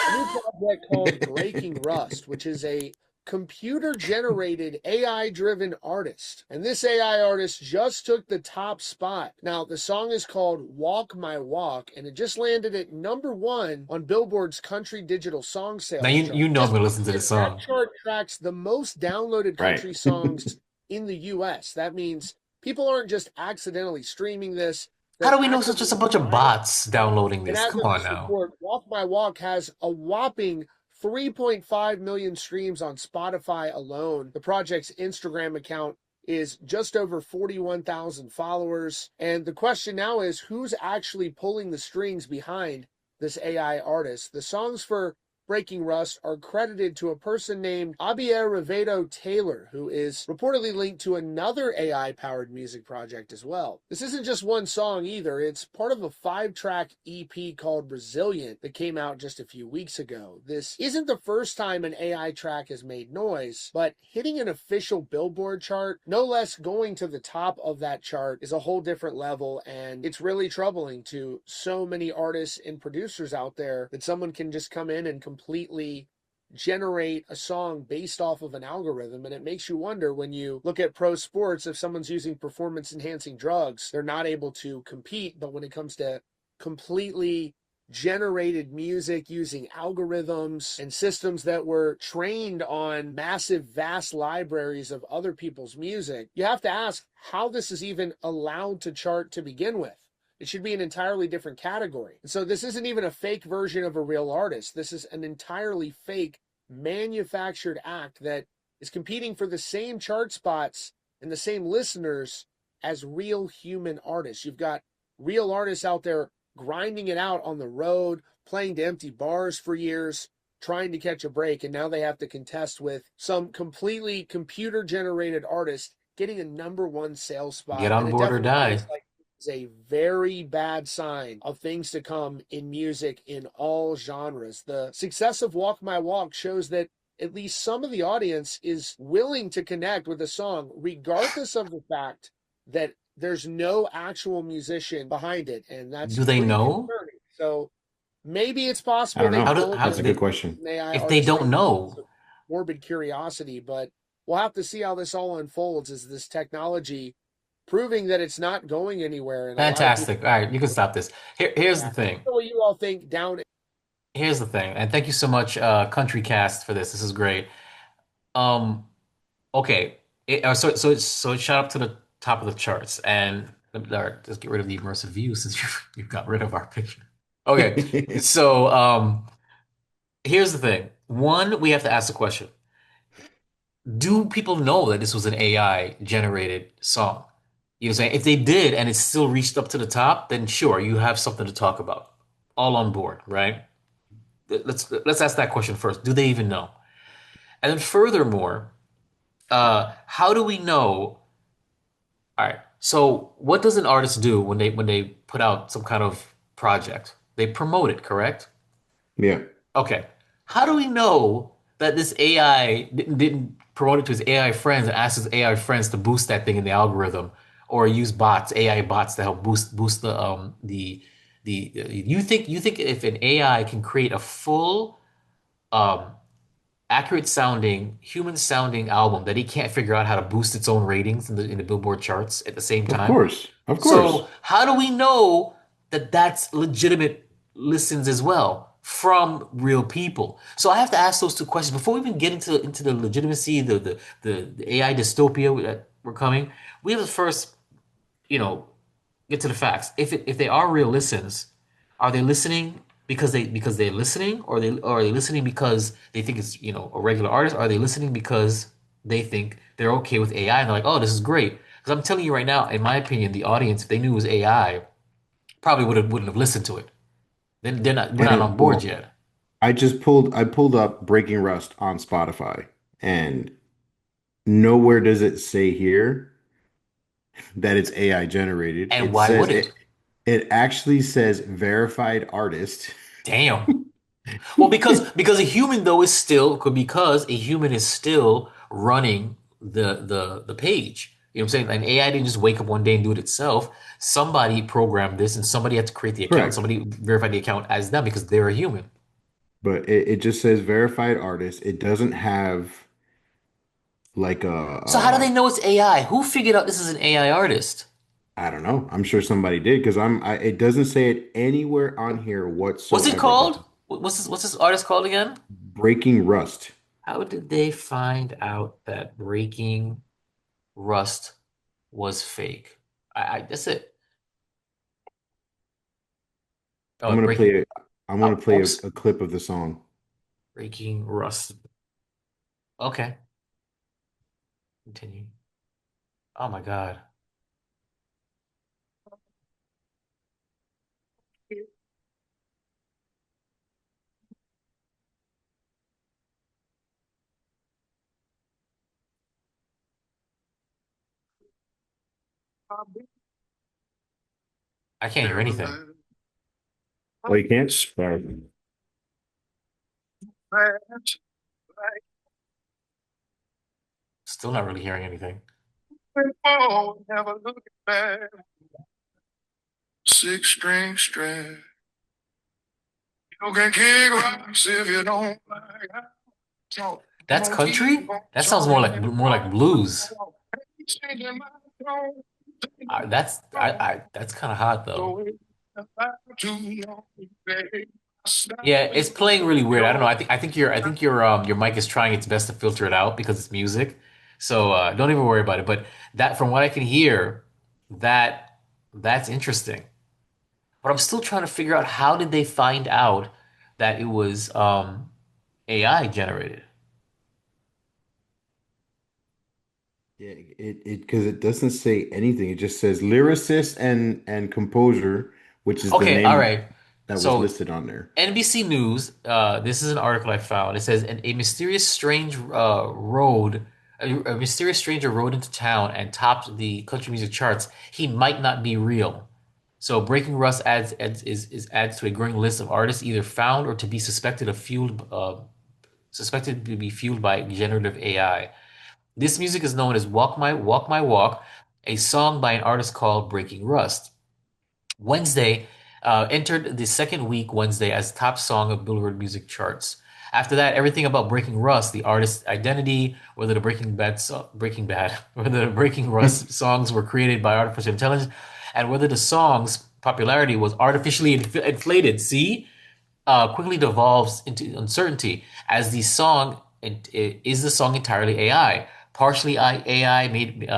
a new project called Breaking Rust, which is a computer generated AI driven artist. And this AI artist just took the top spot. Now, the song is called Walk My Walk, and it just landed at #1 on Billboard's country digital song sales Now chart. you know I'm gonna listen to this That song. chart tracks the most downloaded Right. country songs in the US. That means people aren't just accidentally streaming this. How they're do we know it's just a bunch of actively bots downloading and this? as Come of on this now. report, Walk My Walk has a whopping 3.5 million streams on Spotify alone. The project's Instagram account is just over 41,000 followers. And the question now is, who's actually pulling the strings behind this AI artist? The songs for Breaking Rust are credited to a person named Abier Rivedo Taylor, who is reportedly linked to another AI-powered music project as well. This isn't just one song either. It's part of a 5-track EP called Resilient that came out just a few weeks ago. This isn't the first time an AI track has made noise, but hitting an official Billboard chart, no less going to the top of that chart, is a whole different level, and it's really troubling to so many artists and producers out there that someone can just come in and completely generate a song based off of an algorithm. And it makes you wonder, when you look at pro sports, if someone's using performance enhancing drugs, they're not able to compete. But when it comes to completely generated music using algorithms and systems that were trained on massive, vast libraries of other people's music, you have to ask how this is even allowed to chart to begin with. It should be an entirely different category. And so this isn't even a fake version of a real artist. This is an entirely fake manufactured act that is competing for the same chart spots and the same listeners as real human artists. You've got real artists out there grinding it out on the road, playing to empty bars for years, trying to catch a break, and now they have to contest with some completely computer-generated artist getting a #1 sales spot. Get on And it board or definitely die. feels like it's a very bad sign of things to come in music in all genres. The success of Walk My Walk shows that at least some of the audience is willing to connect with the song, regardless of the fact that there's no actual musician behind it. And that's Do they pretty know? concerning. So maybe it's possible I don't they know. How do- don't. how That's a they- good question. An AI If they artist don't right now. know, It's a morbid curiosity, but we'll have to see how this all unfolds as this technology proving that it's not going anywhere. And a lot of fantastic. people, All right, you can stop this. Here's the thing. what you all think down. Here's the thing. And thank you so much, Country Cast, for this. This is great. Okay. So it shot up to the top of the charts, and let's get rid of the immersive view since you've got rid of our picture. Okay. So here's the thing. One, we have to ask the question: do people know that this was an AI generated song? You know what I'm saying? If they did and it still reached up to the top, then sure, you have something to talk about. All on board, right? Let's ask that question first. Do they even know? And then furthermore, how do we know? All right. So what does an artist do when they put out some kind of project? They promote it, correct? Yeah. Okay. How do we know that this AI didn't promote it to his AI friends and ask his AI friends to boost that thing in the algorithm, or use bots, AI bots, to help boost the you think if an AI can create a full um accurate sounding, human sounding album, that he can't figure out how to boost its own ratings in the Billboard charts at the same Of time? course. Of course. So how do we know that that's legitimate listens as well from real people? So I have to ask those two questions before we even get into the legitimacy, the AI dystopia that we're coming. We have to first, get to the facts. If they are real listens, are they listening because they're listening, or are they listening because they think it's a regular artist? Or are they listening because they think they're okay with AI and they're like, oh, this is great? Because I'm telling you right now, in my opinion, the audience, if they knew it was AI, probably wouldn't have listened to it. Then we're not on board yet. I pulled up Breaking Rust on Spotify, and nowhere does it say here that it's AI generated. And It why says would it? It actually says verified artist. Damn. Well, because a human though is still running the page. You know what I'm saying? An AI didn't just wake up one day and do it itself. Somebody programmed this, and somebody had to create the account. Correct. Somebody verified the account as them because they're a human. But it just says verified artist. It doesn't have like So how do they know it's AI? Who figured out this is an AI artist? I don't know. I'm sure somebody did because it doesn't say it anywhere on here What's it whatsoever. called? What's this artist called again? Breaking Rust. How did they find out that breaking Rust was fake? That's it. I'm Oh, gonna breaking. play it. I want Oh, to play oops. a clip of the song. Breaking Rust. Okay, continue. Oh my God. I can't hear anything. Oh, you can't? Sorry. Still not really hearing anything. Six string strap. You can kick rocks if you don't like. That's country? That sounds more like blues. That's kind of hot though. Yeah, it's playing really weird. I don't know. I think your mic is trying its best to filter it out because it's music. So don't even worry about it. But that from what I can hear, that that's interesting. But I'm still trying to figure out how did they find out that it was AI generated. Yeah, it because it doesn't say anything. It just says lyricist and composer, which is the Okay, all name right. that was So listed on there. NBC News, this is an article I found. It says a mysterious strange road, a mysterious stranger rode into town and topped the country music charts. He might not be real. So Breaking Rust adds to a growing list of artists either found or to be suspected to be fueled by generative AI. This music is known as Walk My Walk, a song by an artist called Breaking Rust. Wednesday entered the second week Wednesday as top song of Billboard music charts. After that, everything about Breaking Rust, the artist's identity, whether the whether the Breaking Rust songs were created by artificial intelligence, and whether the song's popularity was artificially inflated. See, quickly devolves into uncertainty as the song is the song entirely AI, partially AI, made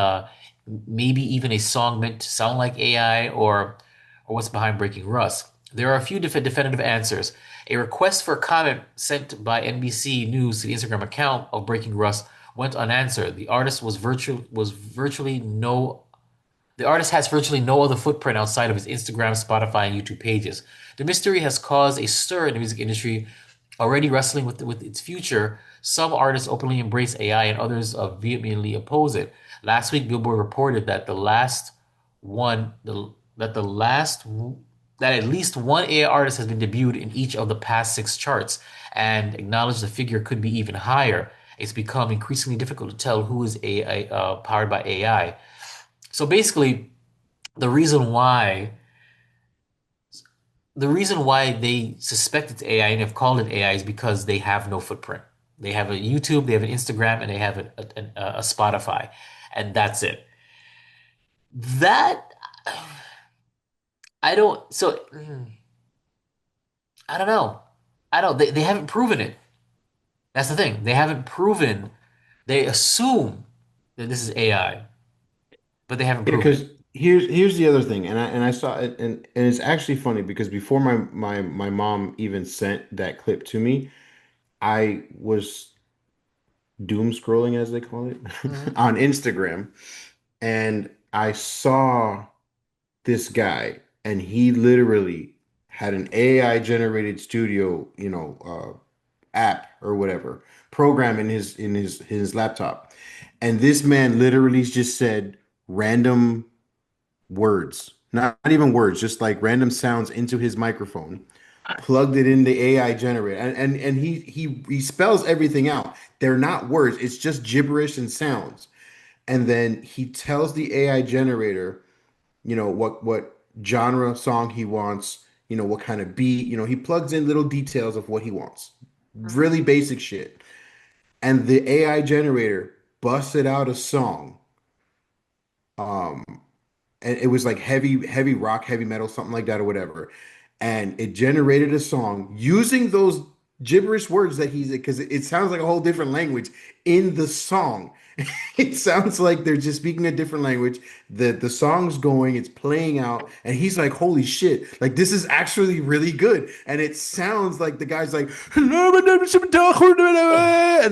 maybe even a song meant to sound like AI, or what's behind Breaking Rust. There are a few definitive answers. A request for comment sent by NBC News to the Instagram account of Breaking Rust went unanswered. The artist has virtually no other footprint outside of his Instagram, Spotify, and YouTube pages. The mystery has caused a stir in the music industry, already wrestling with its future. Some artists openly embrace AI and others vehemently oppose it. Last week, Billboard reported that one, the, that the last that at least one AI artist has been debuted in each of the past six charts, and acknowledged the figure could be even higher. It's become increasingly difficult to tell who is AI powered by AI. So basically, the reason why the reason why they suspect it's AI and have called it AI is because they have no footprint. They have a YouTube, they have an Instagram, and they have a Spotify, and that's it. That I don't. So I don't know. I don't. They haven't proven it. That's the thing. They haven't proven. They assume that this is AI, but they haven't Yeah, proven because it. here's the other thing, and I saw it, and it's actually funny because before my mom even sent that clip to me, I was doom scrolling, as they call it, Mhm. on Instagram, and I saw this guy, and he literally had an AI generated studio, app or whatever program in his laptop, and this man literally just said random words, not even words, just like random sounds into his microphone, plugged it in the AI generator, and he spells everything out. They're not words, it's just gibberish and sounds. And then he tells the AI generator, what genre song he wants, what kind of beat, he plugs in little details of what he wants. Really basic shit. And the AI generator busted out a song. Um, and it was like heavy rock, heavy metal, something like that, or whatever. And it generated a song using those gibberish words that he's because it sounds like a whole different language in the song. It sounds like they're just speaking a different language. The song's going, it's playing out, and he's like, "Holy shit! Like this is actually really good." And it sounds like the guy's like, and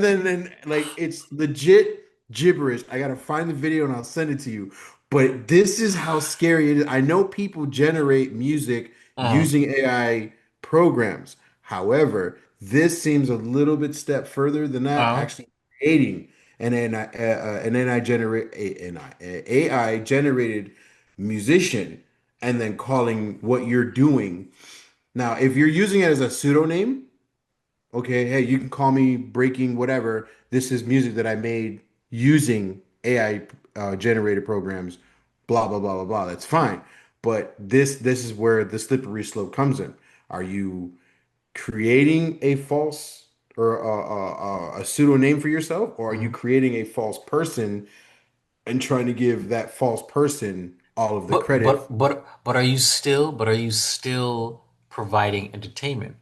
then like it's legit gibberish. I gotta find the video and I'll send it to you. But this is how scary it is. I know people generate music Uh, using AI programs. However, this seems a little bit step further than that, uh, actually creating an AI generated musician and then calling what you're doing. Now, if you're using it as a pseudonym, okay, hey, you can call me breaking whatever. This is music that I made using AI generated programs, blah blah blah blah blah. That's fine. But this is where the slippery slope comes in. Are you creating a false or a pseudo name for yourself, or are you mhm. creating a false person and trying to give that false person all of the credit? Are you still providing entertainment?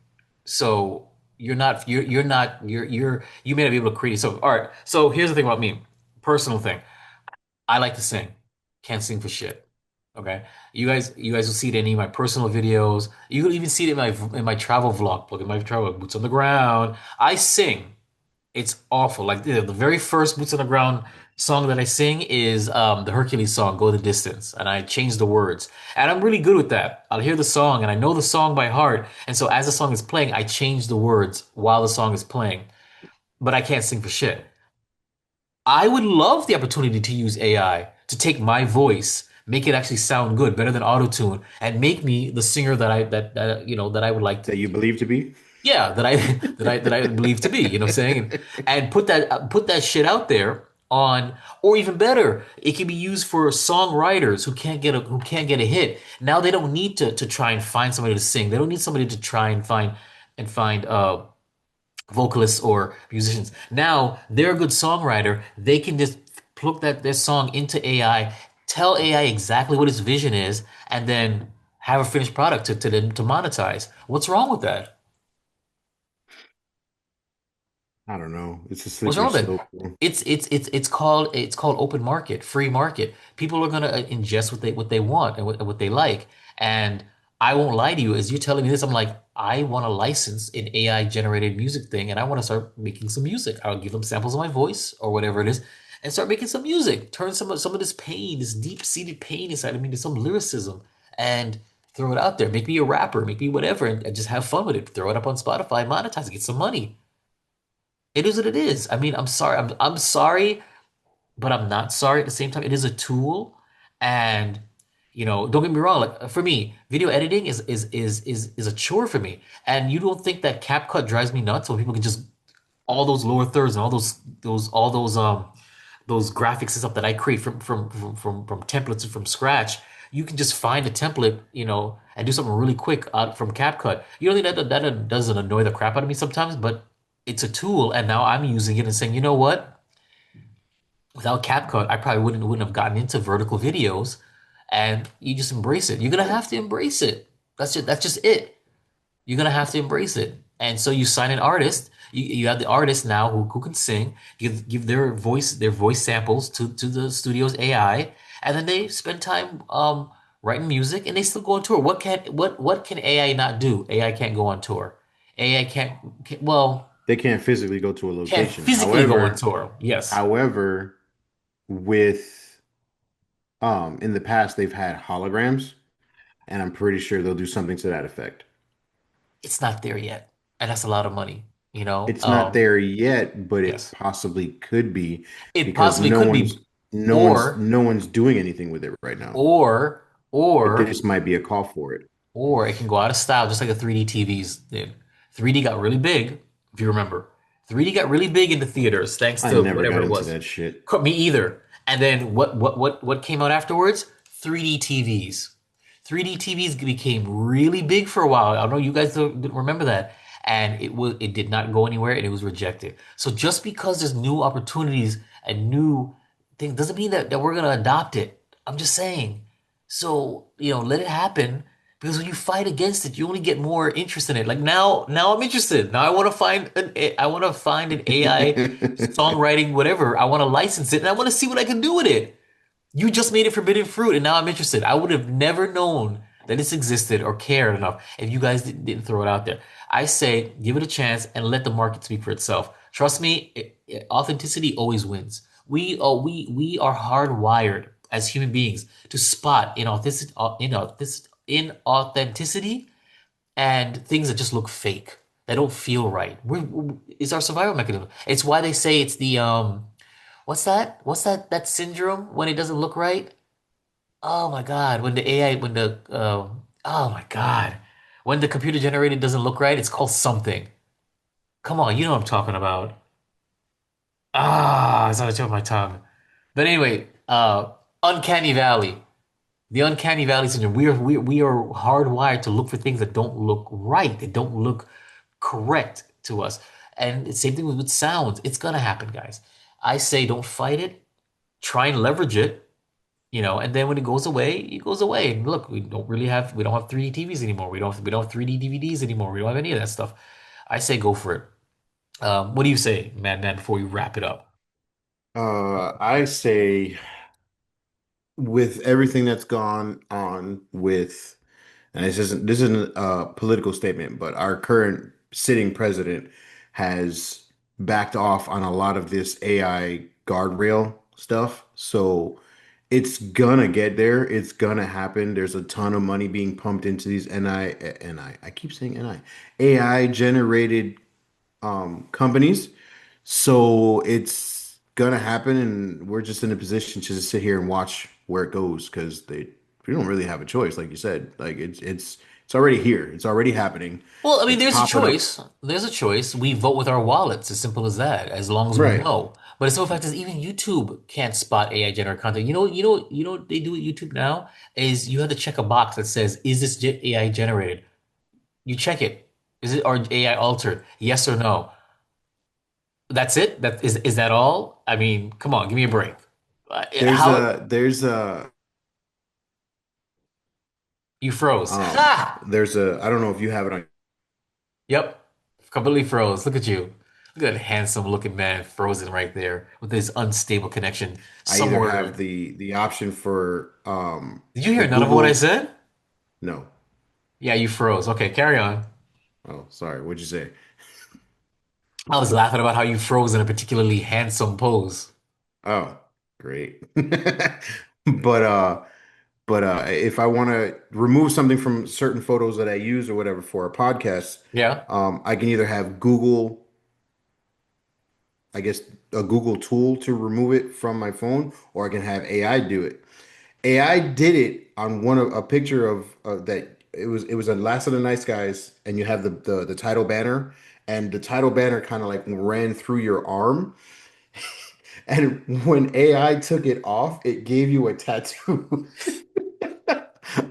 So you may not be able to create. So all right. So here's the thing about me, personal thing. I like to sing. Can't sing for shit. Okay. You guys will see it in any of my personal videos. You will even see it in my travel vlog. Look at my travel boots on the ground. I sing. It's awful. Like the very first Boots on the Ground song that I sing is the Hercules song, Go the Distance. And I change the words. And I'm really good with that. I'll hear the song and I know the song by heart. And so as the song is playing, I change the words while the song is playing. But I can't sing for shit. I would love the opportunity to use AI to take my voice, make it actually sound good, better than autotune, and make me the singer that I would like That you believe to be? yeah, that I believe to be, you know what I'm saying? And put that shit out there on, or even better, it can be used for songwriters who can't get a hit. Now they don't need to try and find somebody to sing. They don't need somebody to try and find vocalists or musicians. Now they're a good songwriter. They can just plug their song into AI, tell AI exactly what its vision is, and then have a finished product to monetize. What's wrong with that? I don't know. It's a What's slippery wrong with it? slope, bro. It's called open market, free market. People are gonna ingest what they want and what they like. And I won't lie to you, as you're telling me this, I'm like, I want to license an AI generated music thing, and I want to start making some music. I'll give them samples of my voice or whatever it is, and start making some music. Turn some of this pain, this deep seated pain inside of me, to some lyricism, and throw it out there. Make me a rapper, make me whatever, and just have fun with it. Throw it up on Spotify, monetize it, get some money. It is what it is. I mean, I'm sorry. I'm sorry, but I'm not sorry at the same time. It is a tool, and don't get me wrong. Like for me, video editing is a chore for me. And you don't think that CapCut drives me nuts when people can just all those lower thirds and all those graphics and stuff that I create from templates and from scratch. You can just find a template, and do something really quick out from CapCut. You don't think that doesn't annoy the crap out of me sometimes, but it's a tool, and now I'm using it and saying, you know what? Without CapCut, I probably wouldn't have gotten into vertical videos, and you just embrace it. You're gonna have to embrace it. That's just it. You're gonna have to embrace it. And so you sign an artist. You have the artist now who can sing. Give their voice samples to the studio's AI, and then they spend time writing music, and they still go on tour. What can AI not do? AI can't go on tour. AI well, They can't physically go to a can't location. physically go on tour. Yes. However, with in the past they've had holograms, and I'm pretty sure they'll do something to that effect. It's not there yet, and that's a lot of money. It's not there yet, but it Yes, possibly could be it because possibly no could one's be, no one's or no one's doing anything with it right now. or But or this might be a call for it. or it can go out of style, just like the 3D TVs did. 3D got really big, if you remember. 3D got really big in the theaters thanks I to never whatever got it into was. that shit. Me either. And then what came out afterwards? 3D TVs. 3D TVs became really big for a while. I know you guys don't remember that. And it did not go anywhere, and it was rejected. So just because there's new opportunities and new thing doesn't mean that we're gonna adopt it. I'm just saying. So, let it happen because when you fight against it, you only get more interest in it. Like now I'm interested. Now I want to find an AI songwriting whatever. I want to license it and I want to see what I can do with it. You just made it forbidden fruit, and now I'm interested. I would have never known that this existed or cared enough if you guys didn't throw it out there. I say give it a chance and let the market speak for itself. Trust me, authenticity always wins. We are hardwired as human beings to spot inauthenticity and things that just look fake, that don't feel right. It's our survival mechanism. It's why they say it's the what's that? That syndrome when it doesn't look right? Oh my God. When the AI, when the, oh my God. When the computer generated doesn't look right, it's called something. Come on, you know what I'm talking about. It's on the tip of my tongue. But anyway, uncanny valley. The uncanny valley syndrome. We are hardwired to look for things that don't look right. They don't look correct to us. And the same thing with sounds. It's gonna happen, guys. I say don't fight it. Try and leverage it. And then when it goes away, it goes away. And look, we don't have 3D TVs anymore. We don't have 3D DVDs anymore. We don't have any of that stuff. I say go for it. What do you say, man, before we wrap it up? I say with everything that's gone on with, and this isn't a political statement, but our current sitting president has backed off on a lot of this AI guardrail stuff. So it's gonna get there. It's gonna happen. There's a ton of money being pumped into these I keep saying AI generated companies. So it's gonna happen, and we're just in a position to just sit here and watch where it goes because we don't really have a choice, like you said. Like it's already here. It's already happening. Well, I mean, It's there's a popping up. choice. There's a choice. We vote with our wallets, as simple as that, as long as we Right. know. But the simple fact is, even YouTube can't spot AI generated content. You know what they do at YouTube now is you have to check a box that says, "Is this AI generated?" You check it. Is it or AI altered? Yes or no? That's it. Is that all? I mean, come on, give me a break. There's How a there's a you froze? Ha! there's a I don't know if you have it on. Yep, completely froze. Look at you. Look at that handsome looking man frozen right there with his unstable connection I either have somewhere. the option for Did you the hear none of what I Google. said? No. Yeah, you froze. Okay, carry on. Oh, sorry. What'd you say? I was laughing about how you froze in a particularly handsome pose. Oh, great. But if I want to remove something from certain photos that I use or whatever for a podcast, Yeah. I can either have Google, I guess, a Google tool to remove it from my phone, or I can have AI do it. AI did it on one of a picture of that. It was a Last of the Nice Guys, and you have the title banner, and the title banner kind of like ran through your arm. And when AI took it off, it gave you a tattoo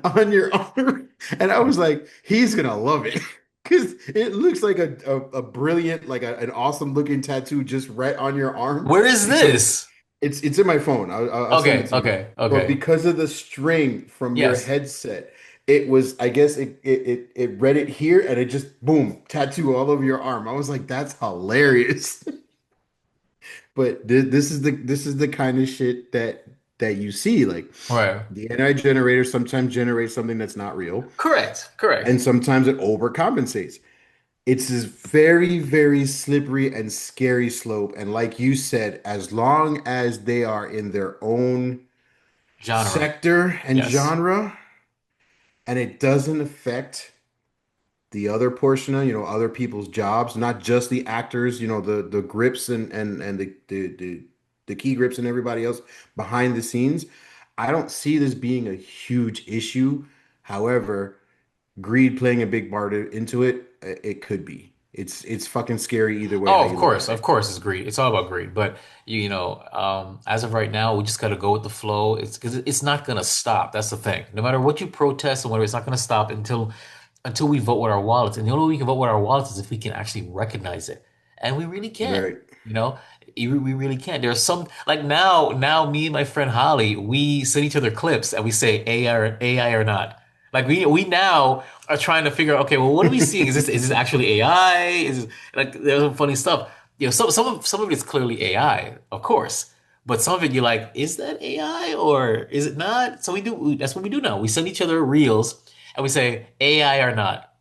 on your arm. And I was like, he's gonna love it. Because it looks like a brilliant, like an awesome looking tattoo just right on your arm. Where is But this? it's in my phone. I'll send it Okay, to you. okay, But okay. because of the string from your Yes. headset, it was, I guess it read it here and it just boom, tattoo all over your arm. I was like, that's hilarious. But this is the kind of shit that you see. Like Right. the NI generator sometimes generates something that's not real, Correct. Correct. and sometimes it overcompensates. It's this very, very slippery and scary slope. And like you said, as long as they are in their own Genre. sector and Yes. genre, and it doesn't affect the other portion of, other people's jobs, not just the actors, the grips and the key grips and everybody else behind the scenes. I don't see this being a huge issue. However, greed playing a big part into it, it could be. It's fucking scary either way how Oh, you look at of it. course, it's greed. It's all about greed. But as of right now, we just got to go with the flow. It's because it's not gonna stop. That's the thing. No matter what you protest and whatever, it's not gonna stop until we vote with our wallets. And the only way we can vote with our wallets is if we can actually recognize it, and we really can. Right. You know, We really can't. There's some like now me and my friend Holly, we send each other clips and we say AI or not. Like we now are trying to figure out, okay, well, what are we seeing? Is this actually AI? Is this, like there's some funny stuff. Some of it's clearly AI, of course. But some of it you're like, is that AI or is it not? So that's what we do now. We send each other reels and we say AI or not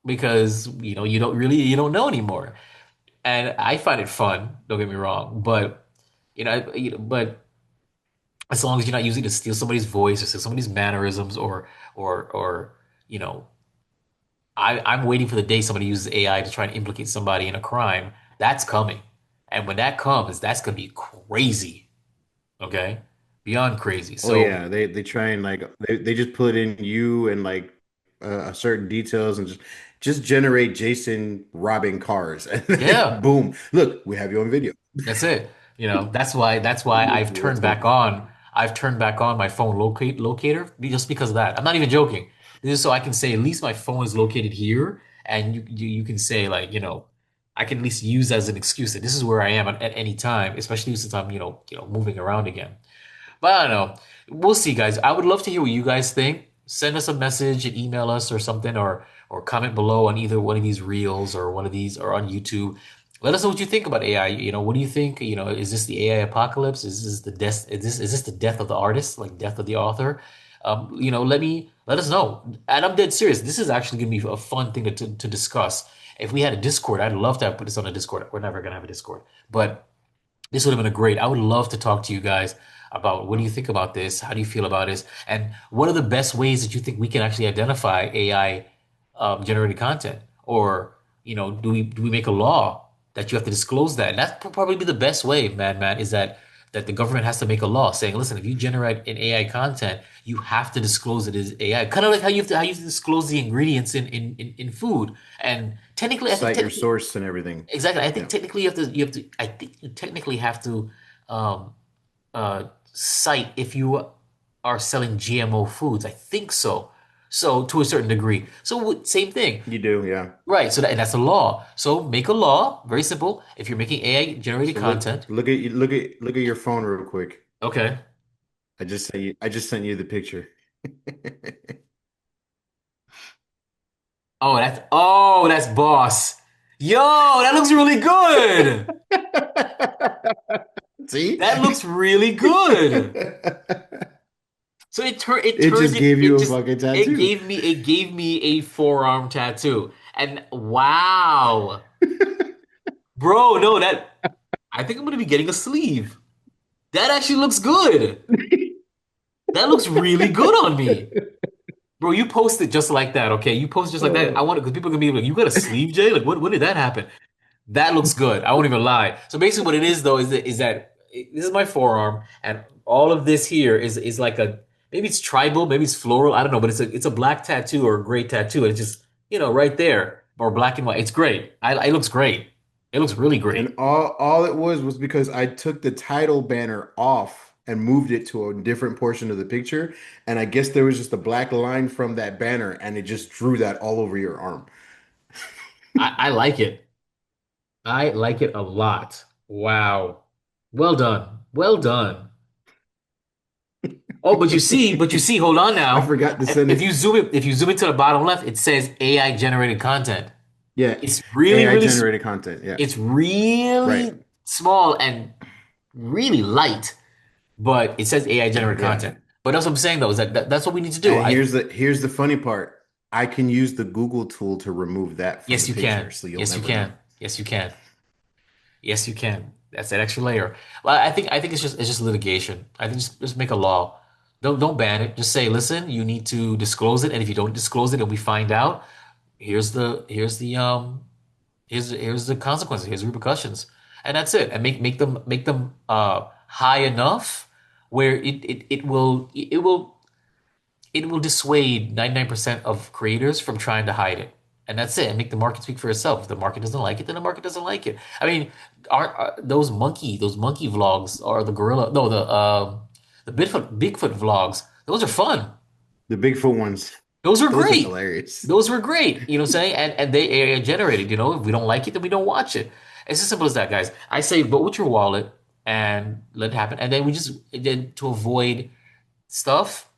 because you don't know anymore. And I find it fun. Don't get me wrong, but but as long as you're not using it to steal somebody's voice or steal somebody's mannerisms or you know, I'm waiting for the day somebody uses AI to try and implicate somebody in a crime. That's coming, and when that comes, that's gonna be crazy. Okay, beyond crazy. Oh So yeah, they try and like they just put in you and like certain details and just generate Jason robbing cars and then yeah, boom, look, we have you on video. that's it. That's why Let's go. I've turned back on my phone locator just because of that. I'm not even joking. This is so I can say at least my phone is located here, and you can say like, I can at least use as an excuse that this is where I am at any time, especially since I'm, moving around again. But I don't know. We'll see, guys. I would love to hear what you guys think. Send us a message and email us or something, or comment below on either one of these reels or one of these or on YouTube. Let us know what you think about AI. What do you think? Is this the AI apocalypse? Is this the death? Is this the death of the artist, like death of the author? Let us know. And I'm dead serious. This is actually gonna be a fun thing to discuss. If we had a Discord, I'd love to have put this on a Discord. We're never gonna have a Discord, but this would have been a great. I would love to talk to you guys about what do you think about this? How do you feel about this? And what are the best ways that you think we can actually identify AI generated content? Or, do we make a law that you have to disclose that? And that's probably be the best way, man, is that the government has to make a law saying, listen, if you generate an AI content, you have to disclose it as AI. Kind of like how you have to disclose the ingredients in food. And technically, I think Cite your source and everything. exactly. I think Yeah. technically you have to I think you technically have to um cite if you are selling GMO foods. I think so. So to a certain degree. So same thing. You do, yeah. Right. So that's a law. So make a law, very simple. If you're making AI generated So look content, look at your phone real quick. okay. I just sent you the picture. Oh, that's boss. Yo, that looks really good. See? That looks really good. So it It turned just it gave it you a just fucking it tattoo. gave me a forearm tattoo. And wow. Bro, no, I think I'm gonna be getting a sleeve. That actually looks good. That looks really good on me. Bro, you post it just like that, okay? You post it just like that. I want it because people are gonna be like, you got a sleeve, Jay? Like, when did that happen? That looks good. I won't even lie. So basically, what it is though is that this is my forearm, and all of this here is like a maybe it's tribal, maybe it's floral. I don't know, but it's a black tattoo or a gray tattoo, and it's just right there or black and white. It's great. It looks great. It looks really great. And all it was because I took the title banner off and moved it to a different portion of the picture. And I guess there was just a black line from that banner and it just drew that all over your arm. I like it. I like it a lot. Wow. Well done. Well done. Oh, but you see, hold on I now. forgot to send If you it. zoom it, if you zoom it to the bottom left, it says AI generated content. Yeah, It's really, AI really, generated content. Yeah, it's right. really small and really light, but it says AI generated Yeah. content. But that's what I'm saying though, is that's what we need to do. And here's the funny part. I can use the Google tool to remove that from the Yes, you picture, can. so you'll Yes, you never know. can. Yes, you can. Yes, you can. That's that extra layer. Well, I think it's just litigation. I think just make a law. Don't ban it. Just say, listen, you need to disclose it, and if you don't disclose it and we find out, here's the consequences, here's the repercussions. And that's it. And make them high enough where it will dissuade 99% of creators from trying to hide it. And that's it. And make the market speak for itself. If the market doesn't like it, then the market doesn't like it. I mean, are those monkey vlogs or the gorilla? No, the Bigfoot vlogs. Those are fun. The Bigfoot ones, Those are those are great. hilarious. Those were great. You know what I'm saying? And they AI generated. If we don't like it, then we don't watch it. It's as simple as that, guys. I say vote with your wallet and let it happen. And then then to avoid stuff,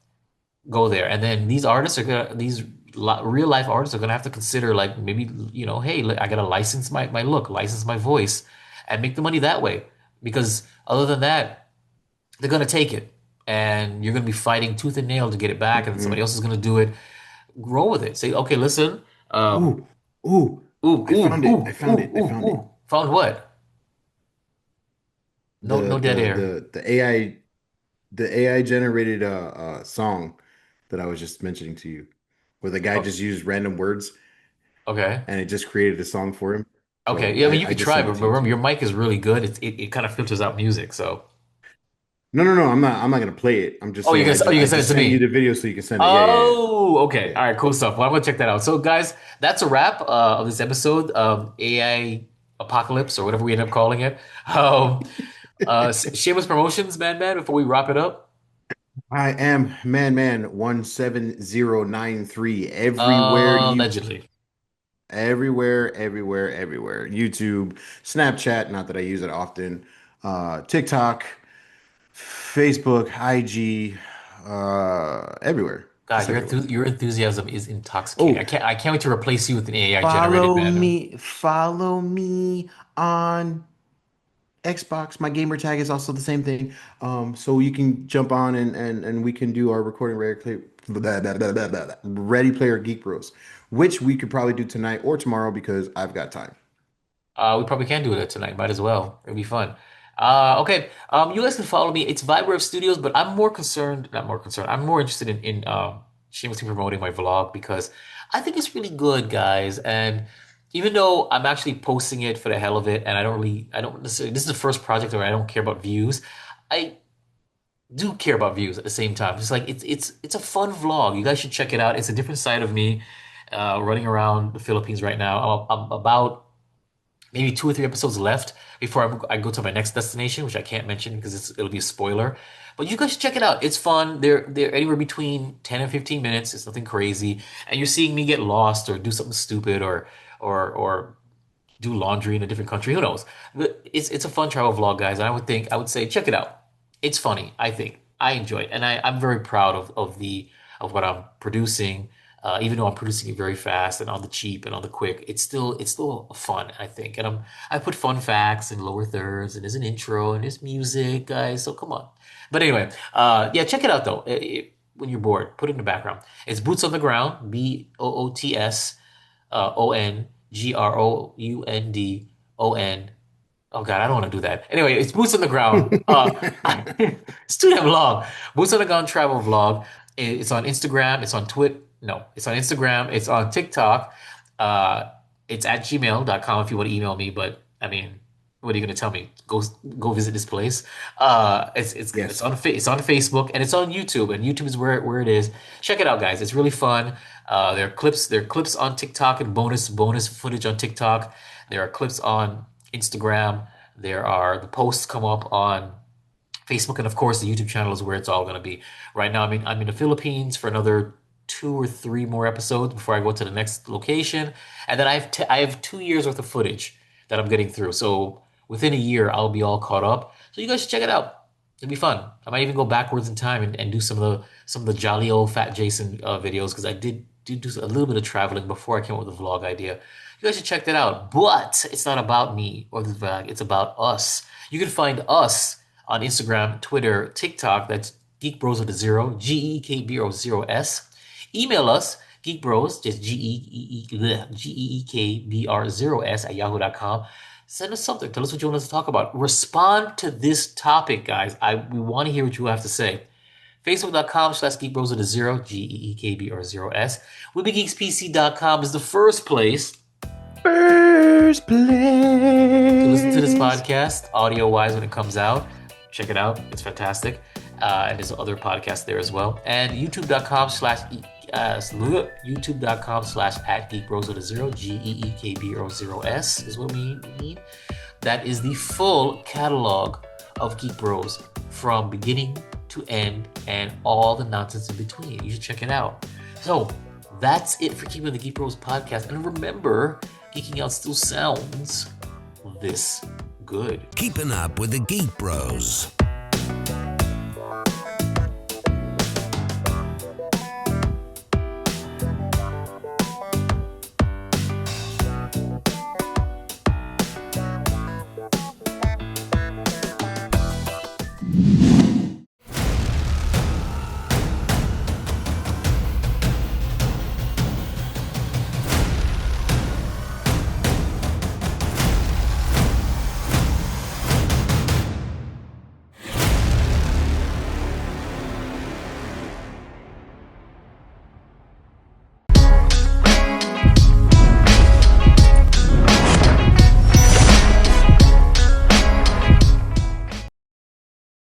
go there. And then these artists are gonna, these real life artists are gonna have to consider, like, maybe, hey, I gotta license my look, license my voice, and make the money that way. Because other than that, they're gonna take it, and you're gonna be fighting tooth and nail to get it back, and somebody else is gonna do it. Grow with it. Say, okay, listen. Ooh, ooh, I found it. I found it. Found what? No dead air. The AI generated song that I was just mentioning to you, where the guy just used random words Okay. and it just created a song for him. Okay. So Yeah, I mean, you I could just try, sent but it to you remember, too. your mic is really good. It kind of filters out music. So. No, I'm not gonna play it. I'm just Oh, saying you I can send it just to sent you me. the video so you can send it. Oh, okay. Yeah. All right, cool stuff. Well, I'm gonna check that out. So, guys, that's a wrap of this episode of AI Apocalypse, or whatever we end up calling it. Shameless promotions, man, before we wrap it up. I am Man 17093 everywhere Allegedly. everywhere. YouTube, Snapchat, not that I use it often. TikTok, Facebook, IG, everywhere. God, Just everywhere. your enthusiasm is intoxicating. Oh, I can't wait to replace you with an AI generated man. follow me on Xbox. My gamer tag is also the same thing. So you can jump on and we can do our recording Ready Player Geek Bros, which we could probably do tonight or tomorrow because I've got time. We probably can do it tonight. Might as well. It'll be fun. Okay. You guys can follow me. It's Vibrave Studios, but I'm more concerned, not more concerned. I'm more interested in shamelessly promoting my vlog, because I think it's really good, guys. And even though I'm actually posting it for the hell of it, and I don't necessarily, this is the first project where I don't care about views. I do care about views at the same time. It's like it's a fun vlog. You guys should check it out. It's a different side of me, running around the Philippines right now. I'm about maybe 2 or 3 episodes left before I go to my next destination, which I can't mention because it'll be a spoiler. But you guys should check it out. It's fun. They're anywhere between 10 and 15 minutes. It's nothing crazy. And you're seeing me get lost or do something stupid or do laundry in a different country. Who knows? But it's a fun travel vlog, guys. And I would say check it out. It's funny, I think. I enjoy it. And I'm very proud of what I'm producing. Even though I'm producing it very fast and on the cheap and on the quick, it's still fun, I think. And I put fun facts and lower thirds, and there's an intro and there's music, guys. So come on. But anyway, yeah, check it out though. When you're bored, put it in the background. It's Boots on the Ground, BOOTS ONGROUNDON. Oh God, I don't want to do that. Anyway, it's Boots on the Ground. It's too damn long. Boots on the Ground travel vlog. It's on Instagram. It's on Twitter. No, it's on Instagram. It's on TikTok. It's at gmail.com if you want to email me. But I mean, what are you going to tell me? Go visit this place. It's on Facebook, and it's on YouTube. And YouTube is where it is. Check it out, guys. It's really fun. There are clips on TikTok and bonus footage on TikTok. There are clips on Instagram. The posts come up on Facebook, and of course the YouTube channel is where it's all going to be. Right now, I'm in the Philippines for another 2 or 3 more episodes before I go to the next location, and then I have 2 years worth of footage that I'm getting through. So within a year, I'll be all caught up. So you guys should check it out. It'll be fun. I might even go backwards in time and do some of the jolly old Fat Jason videos, because I did do a little bit of traveling before I came up with the vlog idea. You guys should check that out. But it's not about me or the vlog. It's about us. You can find us on Instagram, Twitter, TikTok. That's Geek Bros with a 0, GEEKBRO0S. Email us, geekbros, just GEEKBR0S at yahoo.com. Send us something. Tell us what you want us to talk about. Respond to this topic, guys. We want to hear what you have to say. Facebook.com/geekbros with a 0, GEEKBR0S. WeBeGeeksPC.com is the first place to listen to this podcast, audio-wise, when it comes out. Check it out. It's fantastic. And there's other podcasts there as well. And YouTube.com/@geekbros with a 0, GEEKBR0S is what we need. That is the full catalog of Geek Bros from beginning to end and all the nonsense in between. You should check it out. So that's it for Keeping the Geek Bros podcast. And remember, geeking out still sounds this good. Keeping up with the Geek Bros.